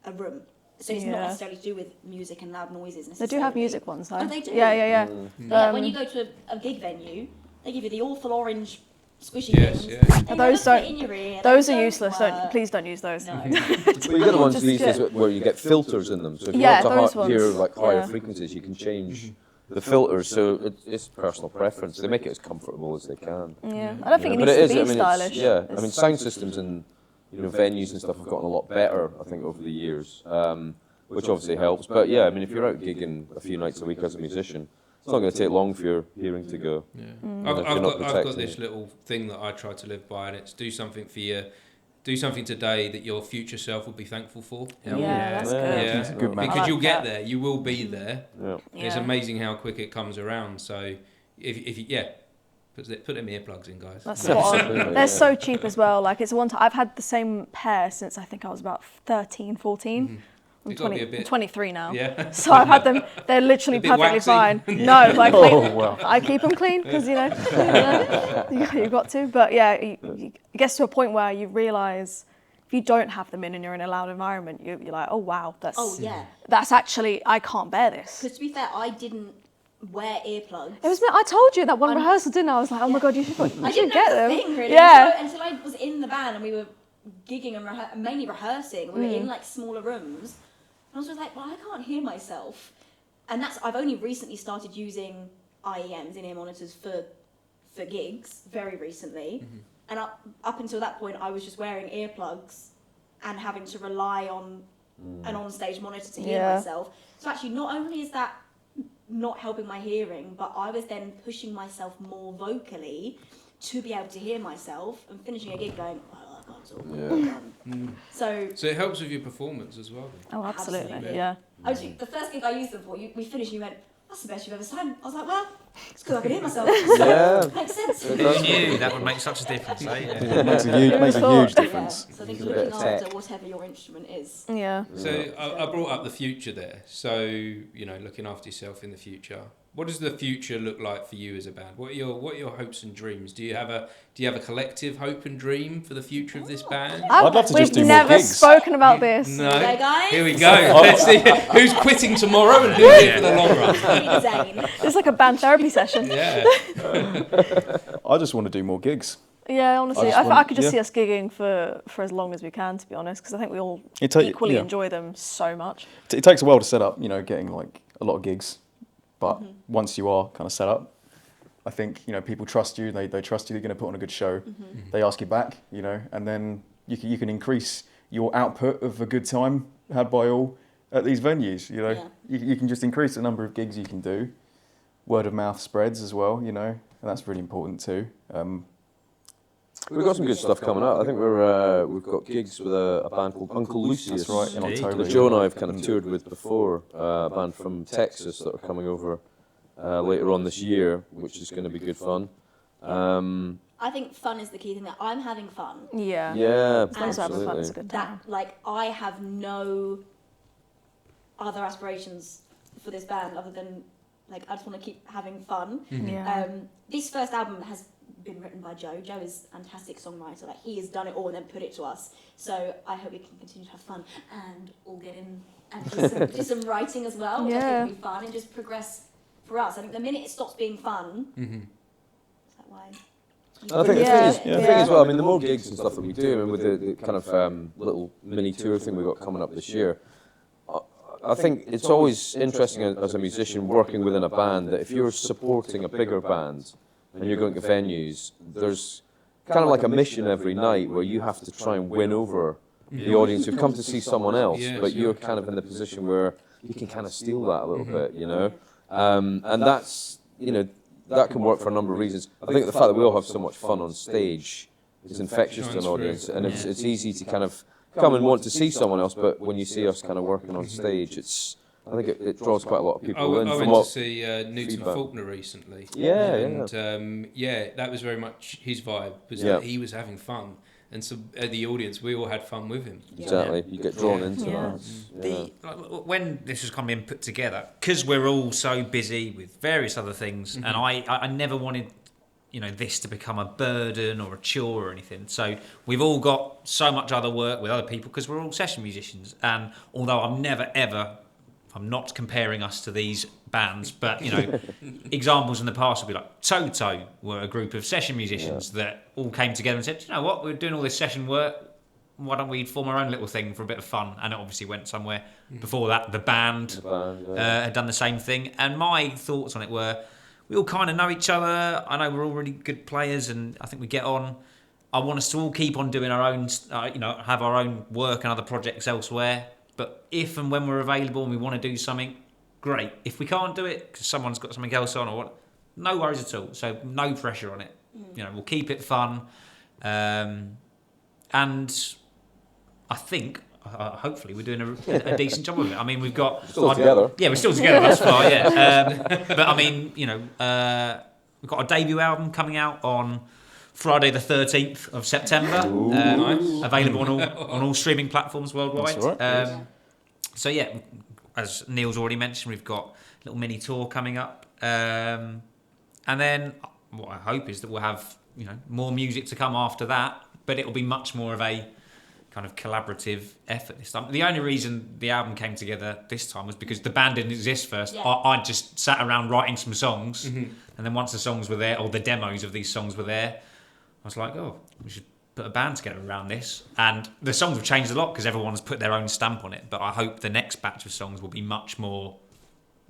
a room. So it's not necessarily to do with music and loud noises. They do have music ones, though. Oh, they do? Yeah. Yeah, when you go to a gig venue, they give you the awful orange squishy Yes, things. yeah. And Those they don't- fit in your ear. Those They are don't useless. work. Please don't use those. No. Well, you get the ones Just these days get- where you get filters in them. So if you Yeah, want those to hear ones. higher Yeah. frequencies, you can change the filters. So it's personal preference. They make it as comfortable as they can. Yeah. I don't think But it needs to be it's- stylish. I mean, sound systems and venues and stuff have gotten a lot better, I think, over the years, which obviously helps. But yeah, I mean, if you're out gigging a few nights a week as a musician, it's not going to take long for your hearing to go. Yeah. If you're not I've got protecting this it. little thing that I try to live by, and it's do something for you. Do something today that your future self will be thankful for. Yeah, that's Yeah. good. Yeah, That's a good I because like you'll get that. there. You will be there. Yeah. It's Yeah. amazing how quick it comes around. So if you, put them earplugs in, guys. That's spot on. Absolutely, They're yeah. so cheap as well. Like it's one time I've had the same pair since I think I was about 13, 14. I'm, You've gotta be 20, a bit- I'm 23 now. Yeah. So I've had them. They're literally A bit perfectly waxy. fine. No, like Oh, wow. I keep them clean because you've got to. But yeah, it gets to a point where you realise if you don't have them in and you're in a loud environment, you're like, oh wow, Oh yeah. that's actually I can't bear this. Because to be fair, I didn't wear earplugs. It was me. I told you that one I'm- rehearsal, didn't I? I was like, oh my Yeah. god, you should I get didn't know them. the thing really Yeah. until I was in the band and we were gigging and mainly rehearsing. We were in like smaller rooms. And I was just like, well, I can't hear myself. And I've only recently started using IEMs, in-ear monitors for gigs, very recently. And up until that point, I was just wearing earplugs and having to rely on an on-stage monitor to hear Yeah. myself. So actually, not only is that not helping my hearing, but I was then pushing myself more vocally to be able to hear myself and finishing a gig going, oh, I can't talk. So So it helps with your performance as well. Oh, absolutely. Absolutely. Yeah. the first gig I used them for, we finished and you went, that's the best you've ever sang. I was like, well, it's because I can hear myself. Yeah. Makes sense. It Who does. knew that would make such a difference, eh? Yeah. It makes a huge thought. difference. Yeah. So I think It's a bit looking of tech. after whatever your instrument is. Yeah. So I brought up the future there. So looking after yourself in the future. What does the future look like for you as a band? What are your hopes and dreams? Do you have a collective hope and dream for the future of this band? I'd love to We've just do more never gigs. spoken about this. No. Okay, guys? Here we go. Let's see who's quitting tomorrow and who's here for the long run. Zane. It's like a band therapy session. Yeah. I just want to do more gigs. Yeah, honestly, just I want- could just yeah. see us gigging for as long as we can, to be honest, because I think we all It ta- equally yeah. enjoy them so much. It takes a while to set up, getting like a lot of gigs, but once you are kind of set up, I think people trust you. They trust you. You're going to put on a good show. They ask you back, and then you can increase your output of a good time had by all at these venues. Yeah. You can just increase the number of gigs you can do. Word of mouth spreads as well, and that's really important too. We've got some good stuff coming up. I think we've got gigs with a band called Uncle Lucius. That's right, in Indeed. October. That Joe and I have kind of toured with before, a band from Texas that are coming over later on this year, which is going to be good fun. I think fun is the key thing. That I'm having fun. Yeah. Yeah, As long as we're having fun, it's a absolutely. good That time. I have no other aspirations for this band other than I just want to keep having fun. Yeah. This first album has been written by Joe. Joe is a fantastic songwriter. He has done it all and then put it to us. So I hope we can continue to have fun and all get in and do some writing as well, which I Yeah. think would be fun and just progress for us. I think the minute it stops being fun, is that why? I think Yeah, the thing is yeah. as well, I mean, the more gigs and stuff that we do, and with the kind of little mini tour thing we've got coming up this year, I think it's always interesting as a musician working within a band that if you're supporting a bigger band and you're going to venues, there's kind of like a mission every night where you have to try and win over the audience who've come to see someone else, Yeah, but sure. you're kind of in the position where you can kind of steal that a little bit, and that's, that can work for a number of reasons. I think the fact that we all have so much fun on stage is infectious to an Shines through. audience, and it's easy to kind of come and want to see someone else, but when you see us kind of working on stage, I think it draws quite a lot of I people in. went From to what, see Newton feedback. Faulkner recently. Yeah, And that was very much his vibe, was Yeah. that he was having fun. And so the audience, we all had fun with him. exactly, you get drawn Yeah. into Yeah. that. When this has come in put together, because we're all so busy with various other things, and I never wanted this to become a burden or a chore or anything. So we've all got so much other work with other people because we're all session musicians. And although I'm not comparing us to these bands, but examples in the past would be like Toto were a group of session musicians that all came together and said, you know what, we're doing all this session work, why don't we form our own little thing for a bit of fun? And it obviously went somewhere. Before that, the band had done the same thing. And my thoughts on it were, we all kind of know each other. I know we're all really good players and I think we get on. I want us to all keep on doing our own, have our own work and other projects elsewhere. But if and when we're available and we want to do something, great. If we can't do it because someone's got something else on or what, no worries at all. So no pressure on it. You know, we'll keep it fun, and I think hopefully we're doing a decent job of it. I mean, we've got Still together. Yeah, we're still together thus far. Yeah, but I mean, you know, we've got a debut album coming out on Friday the 13th of September. Nice. Available on all streaming platforms worldwide. That's all right. So yeah, as Neil's already mentioned, we've got a little mini tour coming up, and then what I hope is that we'll have, you know, more music to come after that, but it'll be much more of a kind of collaborative effort this time. The only reason the album came together this time was because the band didn't exist first. Yeah. I just sat around writing some songs, and then once the songs were there, or the demos of these songs were there, I was like, oh, we should put a band together around this. And the songs have changed a lot because everyone's put their own stamp on it, but I hope the next batch of songs will be much more,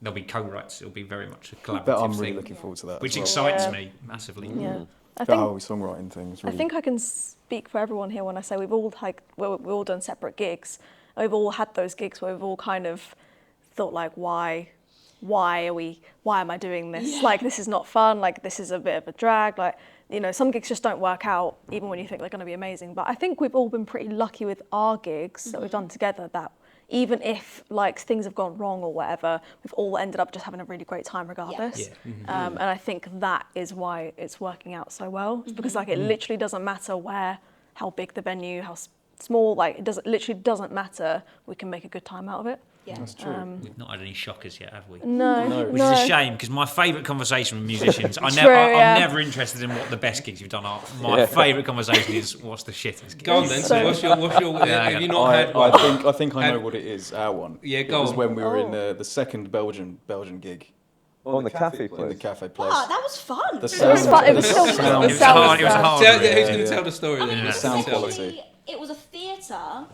they'll be co-writes, it'll be very much a collaborative But I'm really thing, looking forward to that. which as well. excites me massively. Yeah. I That think whole songwriting thing is I really. think I can speak for everyone here when I say we've all we've all done separate gigs. We've all had those gigs where we've all kind of thought like, why am I doing this? Yeah. Like, this is not fun. Like, this is a bit of a drag. Like, you know, some gigs just don't work out even when you think they're going to be amazing. But I think we've all been pretty lucky with our gigs that we've done together, that even if like things have gone wrong or whatever, we've all ended up just having a really great time regardless. Yeah. And I think that is why it's working out so well. It's because like it literally doesn't matter how big the venue, how small, like it literally doesn't matter. We can make a good time out of it. Yeah. That's true. We've not had any shockers yet, have we? No. Which is a shame, because my favourite conversation with musicians, I'm never interested in what the best gigs you've done are. My favourite conversation is what's the shittest gig. Go on then. So what's your have you not had one? I think I know what it is. Our one. Yeah, It go was on. when we were in the second Belgian gig. On the cafe In the place. cafe place. Wow, that was fun. The It was fun. It was still sound- It was hard. It was stuff. hard. Tell- really. who's going to Yeah. tell the story I then? mean, The sound essentially, quality. it was a theatre,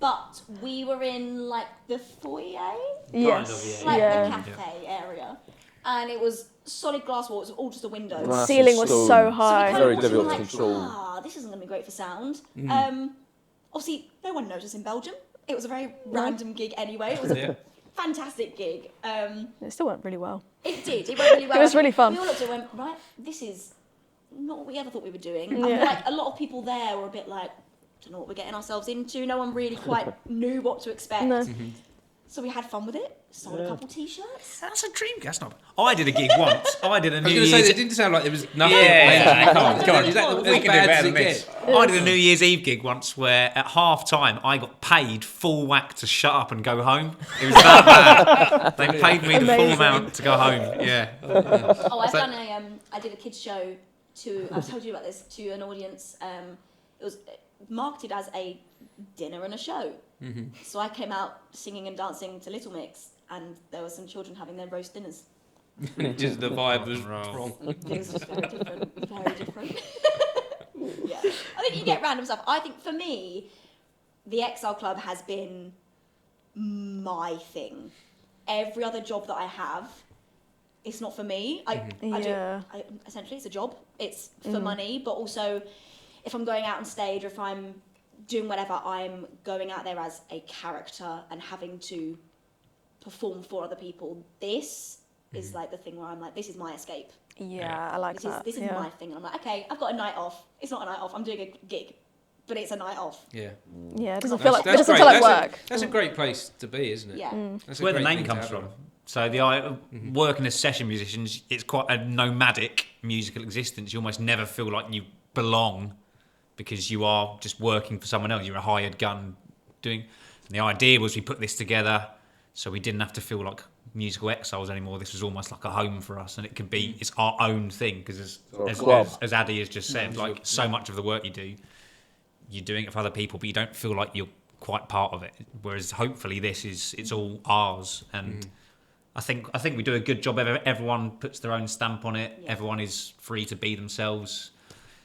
but we were in like the foyer, Yes. like Yeah. the cafe area, and it was solid glass walls, all just a window. Glass Ceiling and was stone. so So we high. kind of Very watched difficult and to like, control. this isn't going to be great for sound. Obviously, no one noticed in Belgium. It was a very random gig anyway. It was a Yeah. fantastic gig. It still went really well. It did. It went really well. It was really fun. We all looked at it and went, right, this is not what we ever thought we were doing. And Yeah. like a lot of people there were a bit like, don't know what we're getting ourselves into. No one really quite knew what to expect. No. So we had fun with it. Sold a couple t-shirts. That's a dream. That's not. I did a gig once. I did a I New was going to say, Year's. it didn't sound like there was nothing. Yeah, come on. Is that We as can do bad better as than it this. gets? I did a New Year's Eve gig once where at half time I got paid full whack to shut up and go home. It was that bad. They paid me the full Amazing. amount to go home. Yeah. Oh, I've done I did a kids show I've told you about this, to an audience. It was marketed as a dinner and a show. So I came out singing and dancing to Little Mix, and there were some children having their roast dinners. Just the vibe was Wrong. wrong. It was just very different, very different. Yeah, I think you get random stuff. I think for me, the Exile Club has been my thing. Every other job that I have, it's not for me. Essentially, it's a job. It's for money, but also if I'm going out on stage or if I'm doing whatever, I'm going out there as a character and having to perform for other people. This is like the thing where I'm like, this is my escape. Yeah, I like that. This is yeah. my thing. And I'm like, okay, I've got a night off. It's not a night off. I'm doing a gig, but it's a night off. Yeah. Yeah, it doesn't feel like, it That's doesn't great. feel like work. That's a great place to be, isn't it? Yeah. That's It's a where the great name thing to comes have. from. So working as session musicians, it's quite a nomadic musical existence. You almost never feel like you belong because you are just working for someone else. You're a hired gun doing. And the idea was we put this together so we didn't have to feel like musical exiles anymore. This was almost like a home for us, and it can be it's our own thing because as Addie has just said, like so much of the work you do, you're doing it for other people, but you don't feel like you're quite part of it. Whereas hopefully it's all ours, and I think we do a good job. Everyone puts their own stamp on it. Yeah. Everyone is free to be themselves,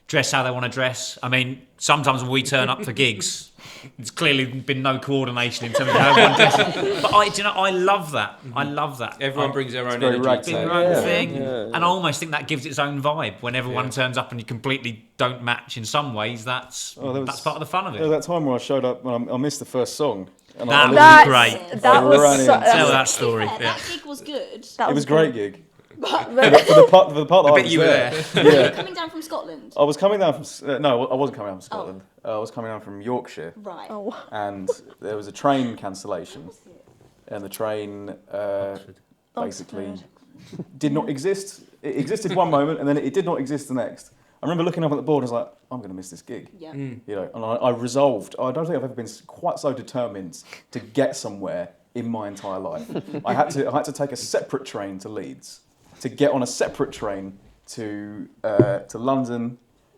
dress how they want to dress. I mean, sometimes when we turn up for gigs, there's clearly been no coordination in terms of how everyone dresses. But I love that. I love that. Everyone brings their own very energy. ragtag. to Bring it. your own Yeah, thing, yeah. and I almost think that gives its own vibe. When everyone turns up and you completely don't match in some ways, that's part of the fun of Yeah, it. that time when I showed up, when I missed the first song, And That was That's great. That I was ran in. so, Tell that story. Yeah, Yeah. that gig was good. that It was a good. great gig. But For the part that I bet was you were there. coming down from Scotland. I was coming down from no, I wasn't coming down from Scotland. I was coming down from Yorkshire, Right. Oh, and there was a train cancellation, and the train basically did not exist. It existed one moment, and then it did not exist the next. I remember looking up at the board, and I was like, I'm going to miss this gig. Yeah. You know, and I resolved. I don't think I've ever been quite so determined to get somewhere in my entire life. I had to take a separate train to Leeds, to get on a separate train to London,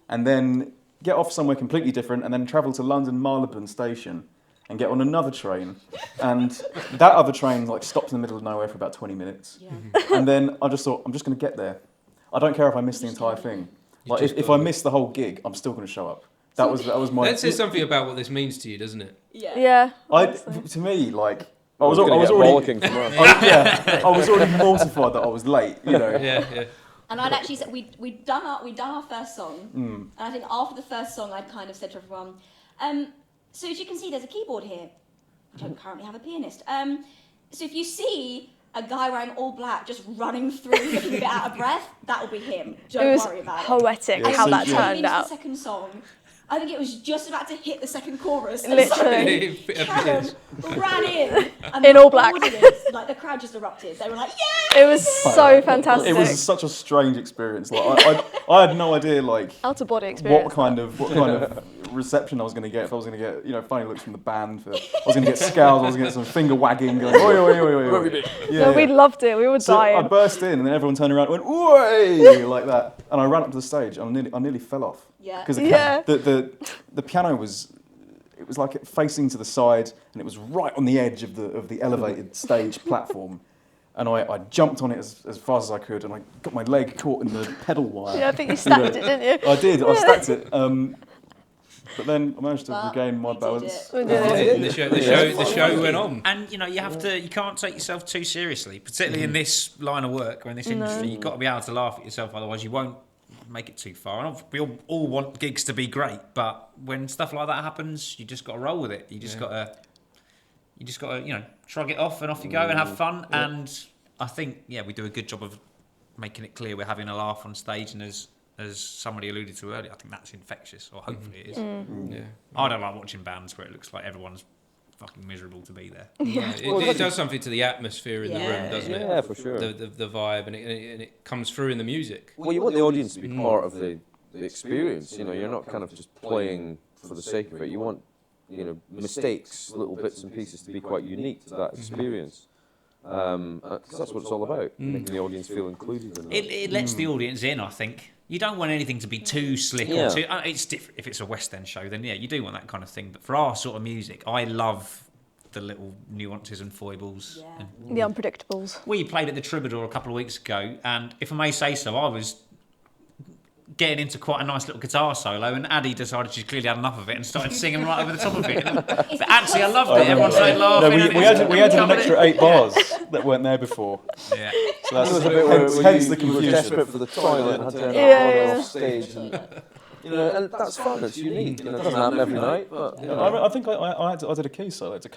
and then get off somewhere completely different, and then travel to London Marylebone Station, and get on another train, and that other train like stopped in the middle of nowhere for about 20 minutes, Yeah. and then I just thought, I'm just going to get there. I don't care if I miss the entire thing. Like if I miss the whole gig, I'm still going to show up. That was my. That says something about what this means to you, doesn't it? yeah. To me, like I was was already bollocking from us. I was already mortified that I was late. You know. Yeah. And I'd actually said we'd done our first song, and I think after the first song, I'd kind of said to everyone, so as you can see, there's a keyboard here. I don't currently have a pianist. So if you see a guy wearing all black just running through looking a bit out of breath, that'll be him. Don't worry about it. Poetic Yeah, how so that you- turned Into out. the second song, I think it was just about to hit the second chorus. and Literally. Karen ran in. And In the all black. audience, like the crowd just erupted. They were like, yeah! It was so fantastic. It was such a strange experience. Like I had no idea like Out of body experience. what kind of reception I was going to get. If I was going to get funny looks from the band. I was going to get scowls. I was going to get some finger wagging. Going, oi, oi, oi, oi, oi. No, we loved it. We were So I dying. burst in, and then everyone turned around and went, "Oi!" like that, and I ran up to the stage. And I nearly fell off. Yeah. Because Yeah. the piano was like facing to the side, and it was right on the edge of the elevated stage platform. And I jumped on it as fast as I could, and I got my leg caught in the pedal wire. Yeah, I think you stacked it, didn't you? I did. I stacked it. But then I managed to But regain my we did balance. it. We did it. The show went on. And you can't take yourself too seriously, particularly in this line of work or in this industry. You've got to be able to laugh at yourself, otherwise you won't make it too far. And we all want gigs to be great, but when stuff like that happens, you just got to roll with it. You just got to shrug it off, and off you go and have fun. Yeah. And I think we do a good job of making it clear we're having a laugh on stage, and as somebody alluded to earlier, I think that's infectious, or hopefully it is. Yeah. I don't like watching bands where it looks like everyone's fucking miserable to be there. Yeah. It does something to the atmosphere in the room, doesn't it? Yeah, for sure. The vibe, and it comes through in the music. Well, you want the audience to be part of the experience. You know, you're not kind of just playing for the sake of it. You want, mistakes, little bits and pieces to be quite unique to that experience. Because that's what it's all about, making the audience feel included in that. It lets the audience in, I think. You don't want anything to be too slick or too... it's different. If it's a West End show, then you do want that kind of thing. But for our sort of music, I love the little nuances and foibles. Yeah. And The unpredictables. we played at the Troubadour a couple of weeks ago, and if I may say so, I was getting into quite a nice little guitar solo, and Addie decided she'd clearly had enough of it and started singing right over the top of it. But actually, I loved it. Everyone started laughing. No, we added an extra 8 bars that weren't there before. Yeah. So that's There was a bit where hence the you were confusion. desperate for the toilet and had to Yeah. run off stage. And that's fun. It's unique. It doesn't happen every night, but I think I did a key solo to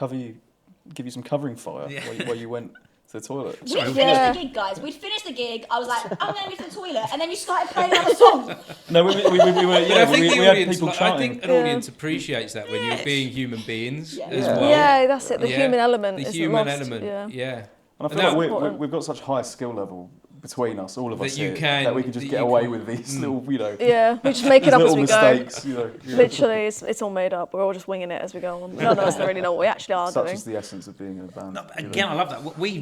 give you some covering fire while you went to the toilet. We'd finished the gig, guys. We'd finished the gig. I was like, I'm going to go to the toilet. And then you started playing another song. No, we were. But I think We the had audience, people I chanting. think an audience appreciates that when you're being human beings as well. Yeah, that's it. The Yeah. human element The is human lost. element. Yeah. And I feel Now- like we've got such high skill level between us, all of That us you here, can- that we can just that get you away can- with these little, Yeah, we just make it these up as little we go. mistakes. Literally, it's all made up. We're all just winging it as we go on. None of us really know what we actually are Such doing. is the essence of being in a band. No, again, I love that.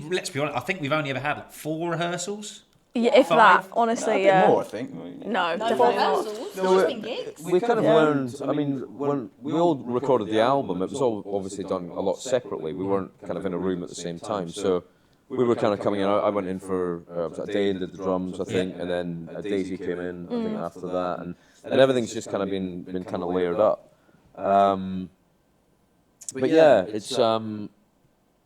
Let's be honest, I think we've only ever had 4 rehearsals. Yeah, if 5. that, A honestly, bit yeah. more, I think. No, No, definitely not. rehearsals. No, There's been gigs. we kind of learned. I mean, when we all recorded the album, it was all obviously done a lot separately. We weren't kind of in a room at the same time, so we were kind of coming in. I went in for was it a day and did the drums, I think, and then Daisy came in, I think, after that, and everything's just kind of been kind of layered up. But yeah, it's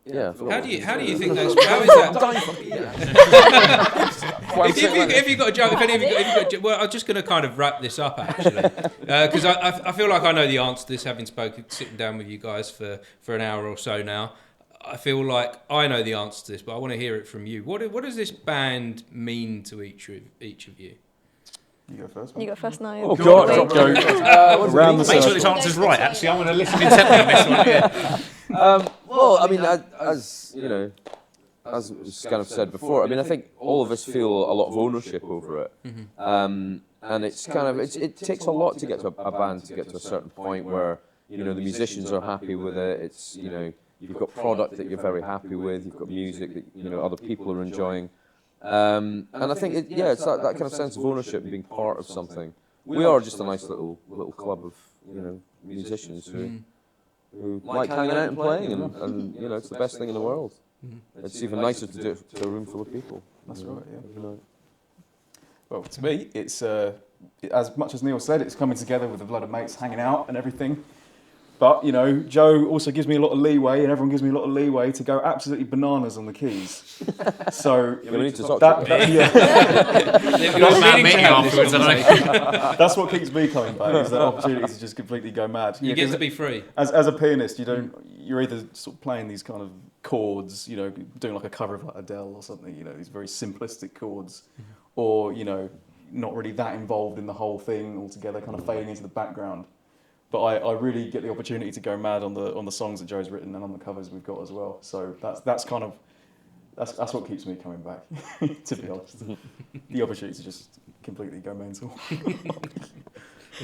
yeah. How do you think that's? How is that? If you got a joke, if any of you got, well, I'm just going to kind of wrap this up actually, because I feel like I know the answer to this, having sitting down with you guys for an hour or so now. I feel like I know the answer to this, but I want to hear it from you. What does this band mean to each of you? You go first. You go first, now. Oh God! Around the Make sure this answer's right. Actually, I want to listen intently on this one. Yeah. Well, I mean, as you know, as was kind of said before, I mean, I think all of us feel a lot of ownership over it, and it's kind of it takes a lot to get to a band to get to a certain point where the musicians are happy with it. It's you've got product that you're very happy with. You've got music that other people are enjoying, and I think it's that kind of sense of ownership and being part of something. We are just a nice little club of musicians who like hanging out and playing, and it's the best thing in the world. It's even nicer to do it to a room full of people. That's right. Yeah. Well, to me, it's as much as Neil said, it's coming together with a lot of mates hanging out and everything. But Joe also gives me a lot of leeway, and everyone gives me a lot of leeway to go absolutely bananas on the keys. So we need to talk that, afterwards. that's what keeps me coming back, is that opportunity to just completely go mad. You get to be free. As a pianist, you're either sort of playing these kind of chords, doing like a cover of like Adele or something, these very simplistic chords, or not really that involved in the whole thing altogether, kind of fading into the background. But I really get the opportunity to go mad on the songs that Joe's written and on the covers we've got as well. So that's what keeps me coming back, to be honest. The opportunity to just completely go mental.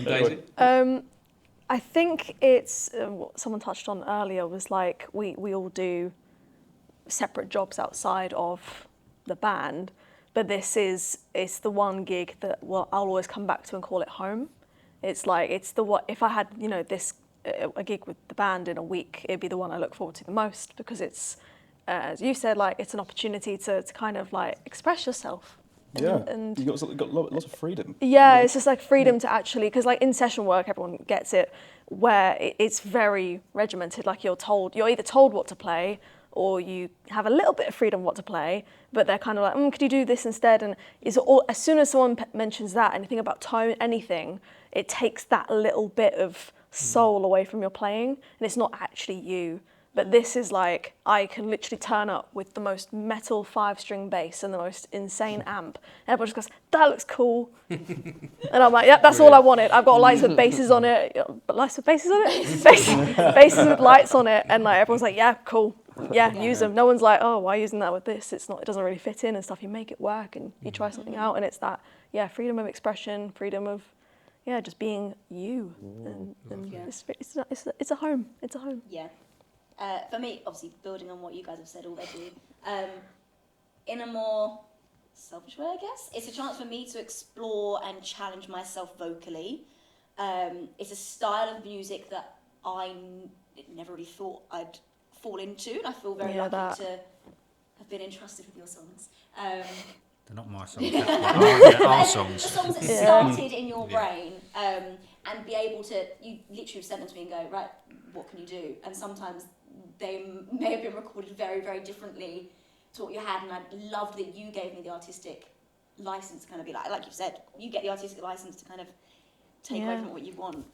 Daisy? I think it's what someone touched on earlier was like we all do separate jobs outside of the band, but it's the one gig that I'll always come back to and call it home. It's like if I had a gig with the band in a week, it'd be the one I look forward to the most, because it's as you said, like it's an opportunity to kind of like express yourself. And you've got lots of freedom. Yeah, it's just like freedom to actually, because like in session work, everyone gets it, where it's very regimented. Like you're either told what to play, or you have a little bit of freedom what to play, but they're kind of like, could you do this instead? And as soon as someone mentions that, anything about tone, anything, it takes that little bit of soul away from your playing, and it's not actually you. But this is like, I can literally turn up with the most metal 5-string bass and the most insane amp, and everyone just goes, that looks cool. And I'm like, yep, that's all I wanted. I've got lights with basses on it. Lights with basses on it? Basses with lights on it, and like everyone's like, yeah, cool. Yeah, use them. No one's like, oh, why are you using that with this? It doesn't really fit in and stuff. You make it work and you try something out, and it's that, freedom of expression, freedom of, just being you. And it's a home. It's a home. Yeah. For me, obviously, building on what you guys have said already, in a more selfish way, I guess, it's a chance for me to explore and challenge myself vocally. It's a style of music that I never really thought I'd fall into, and I feel very lucky to have been entrusted with your songs. They're not my songs, they're our songs. The songs that started in your brain, and be able to, you literally send them to me and go, right, what can you do? And sometimes they may have been recorded very, very differently to what you had, and I loved that you gave me the artistic license to kind of be like you said, you get the artistic license to kind of take away from what you want.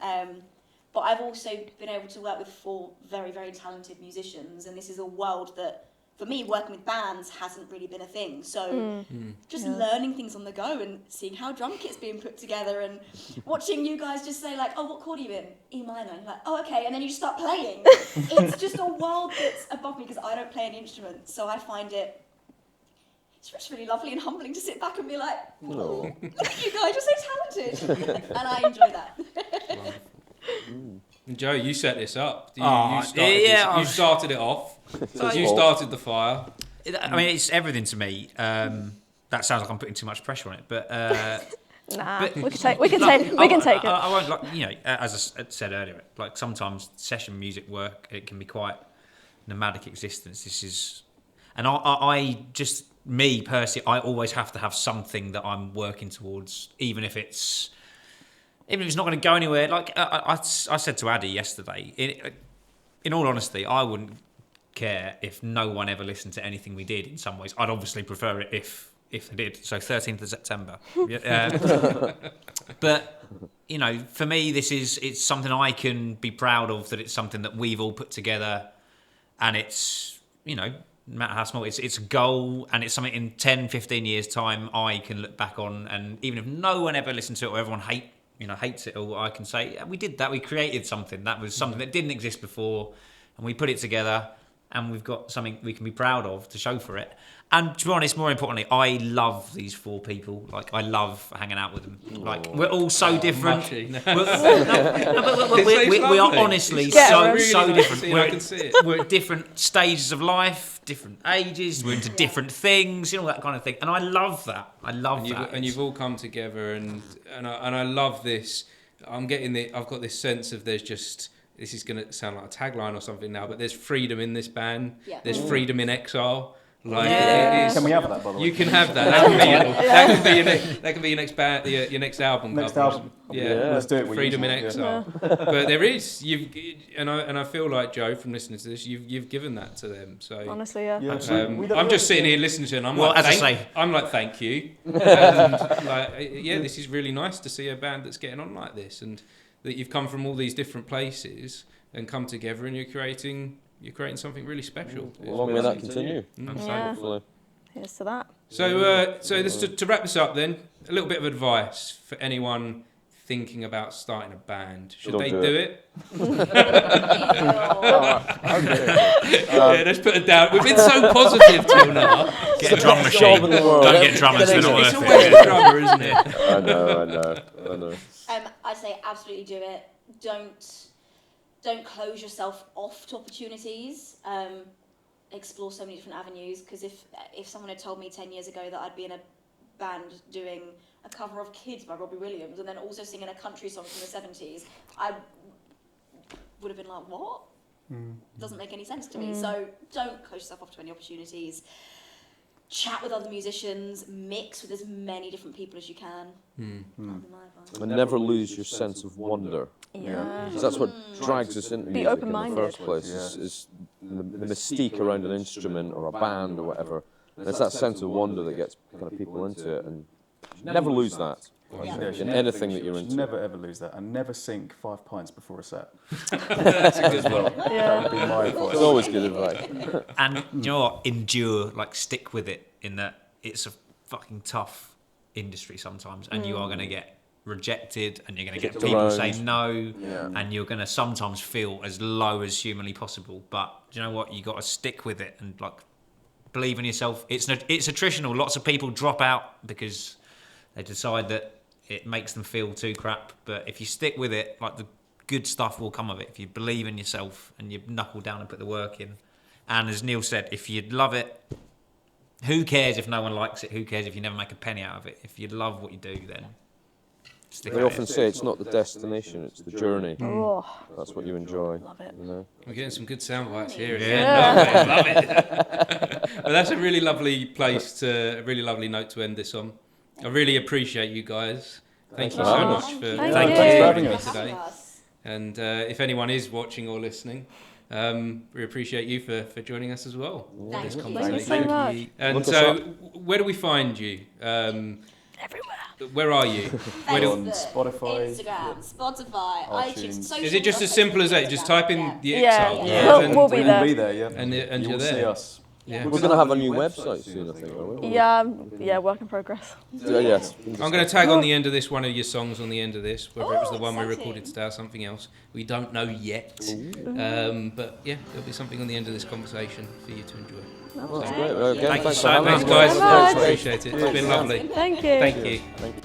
But I've also been able to work with 4 very, very talented musicians, and this is a world that, for me, working with bands hasn't really been a thing. So just learning things on the go and seeing how drum kit's being put together, and watching you guys just say like, oh, what chord are you in? E minor. And you're like, oh, okay. And then you just start playing. It's just a world that's above me, because I don't play any instrument. So I find it's just really lovely and humbling to sit back and be like, oh, look at you guys, you're so talented. And I enjoy that. Joe, you set this up. You started it off. You started the fire. I mean, it's everything to me. That sounds like I'm putting too much pressure on it, but we can take it. I won't, like, as I said earlier, like sometimes session music work, it can be quite nomadic existence. This is, and I just, me personally, I always have to have something that I'm working towards, even if it's not going to go anywhere. Like I said to Addie yesterday, in all honesty, I wouldn't care if no one ever listened to anything we did. In some ways, I'd obviously prefer it if if they did. So 13th of September. But you know, for me, it's something I can be proud of. That it's something that we've all put together, and it's, you know, no matter how small, it's a goal, and it's something in 10, 15 years' time I can look back on, and even if no one ever listened to it or everyone hates it, or I can say, yeah, we did that, we created something that was something that didn't exist before, and we put it together, and we've got something we can be proud of to show for it. And to be honest, more importantly, I love these 4 people. Like, I love hanging out with them. Like, we're all so different. We are honestly so different. We're at different stages of life, different ages. We're into different things, you know, that kind of thing. And I love that. And you've all come together, and I love this. I've got this sense of this is going to sound like a tagline or something now, but there's freedom in this band. Yeah. There's freedom in Exile. Like, can we have that, by the way? You can have that. That can be your next band, your next album. Next album. Yeah. Let's do it. Freedom in Exile. But there is, and I feel like, Joe, from listening to this, you've given that to them. So honestly, yeah. I'm just sitting here listening to it, and I'm like, thank you. And this is really nice to see a band that's getting on like this, and that you've come from all these different places and come together, and you're creating something really special. Long may that continue. Hopefully. Here's to that. So this, to wrap this up then, a little bit of advice for anyone thinking about starting a band. Should they do it? Let's put it down. We've been so positive till now. Get a drum machine. Don't get drummers, they're not worth it. It's always a drummer, isn't it? I know. I say absolutely do it. Don't close yourself off to opportunities. Explore so many different avenues, because if someone had told me 10 years ago that I'd be in a band doing a cover of Kids by Robbie Williams and then also singing a country song from the 70s, I would have been like, what? Doesn't make any sense to me. So don't close yourself off to any opportunities. Chat with other musicians, mix with as many different people as you can. And never lose your sense of wonder. Yeah. Because that's what drags us into music in the first place, is the mystique around an instrument or a band or whatever. And it's that sense of wonder that gets kind of people into it, and never lose that in anything that you're into. Never ever lose that, and never sink 5 pints before a set. That's a good one. That would be my advice. It's always good advice. And you know what? Endure, like, stick with it, in that it's a fucking tough industry sometimes, and you are going to get rejected, and you're going to get people say no, and you're going to sometimes feel as low as humanly possible. But do you know what? You got to stick with it and, like, believe in yourself. It's attritional. Lots of people drop out because they decide that it makes them feel too crap. But if you stick with it, like, the good stuff will come of it. If you believe in yourself and you knuckle down and put the work in. And as Neil said, if you love it, who cares if no one likes it? Who cares if you never make a penny out of it? If you love what you do, then stick with it. They often say it's not the destination, it's the journey. That's what you enjoy. Love it. You know? We're getting some good sound bites here. Yeah. Love it. Well, that's a really lovely a really lovely note to end this on. I really appreciate you guys. Thank you so much for having me today. And if anyone is watching or listening, we appreciate you for joining us as well. Thank you. Thank you so much. And so, where do we find you? Everywhere. Where are you? Facebook, Spotify, Instagram, Spotify, iTunes, social. Is it just as simple as that? Just type in the Yeah. Exile. Yeah. We'll be there. We'll be there, yeah. And you you're will see there. us. Yeah. We're going to have a new website soon, I think, aren't we? Yeah, work in progress. Yes. I'm going to tag on the end of this one of your songs on the end of this, whether it was the one we recorded today or something else. We don't know yet. But yeah, there'll be something on the end of this conversation for you to enjoy. Well, that's great. Well, again, Thank you thanks so for having much. us. Thanks, guys. Appreciate it. It's been lovely. Thank you. Thank you. Thank you.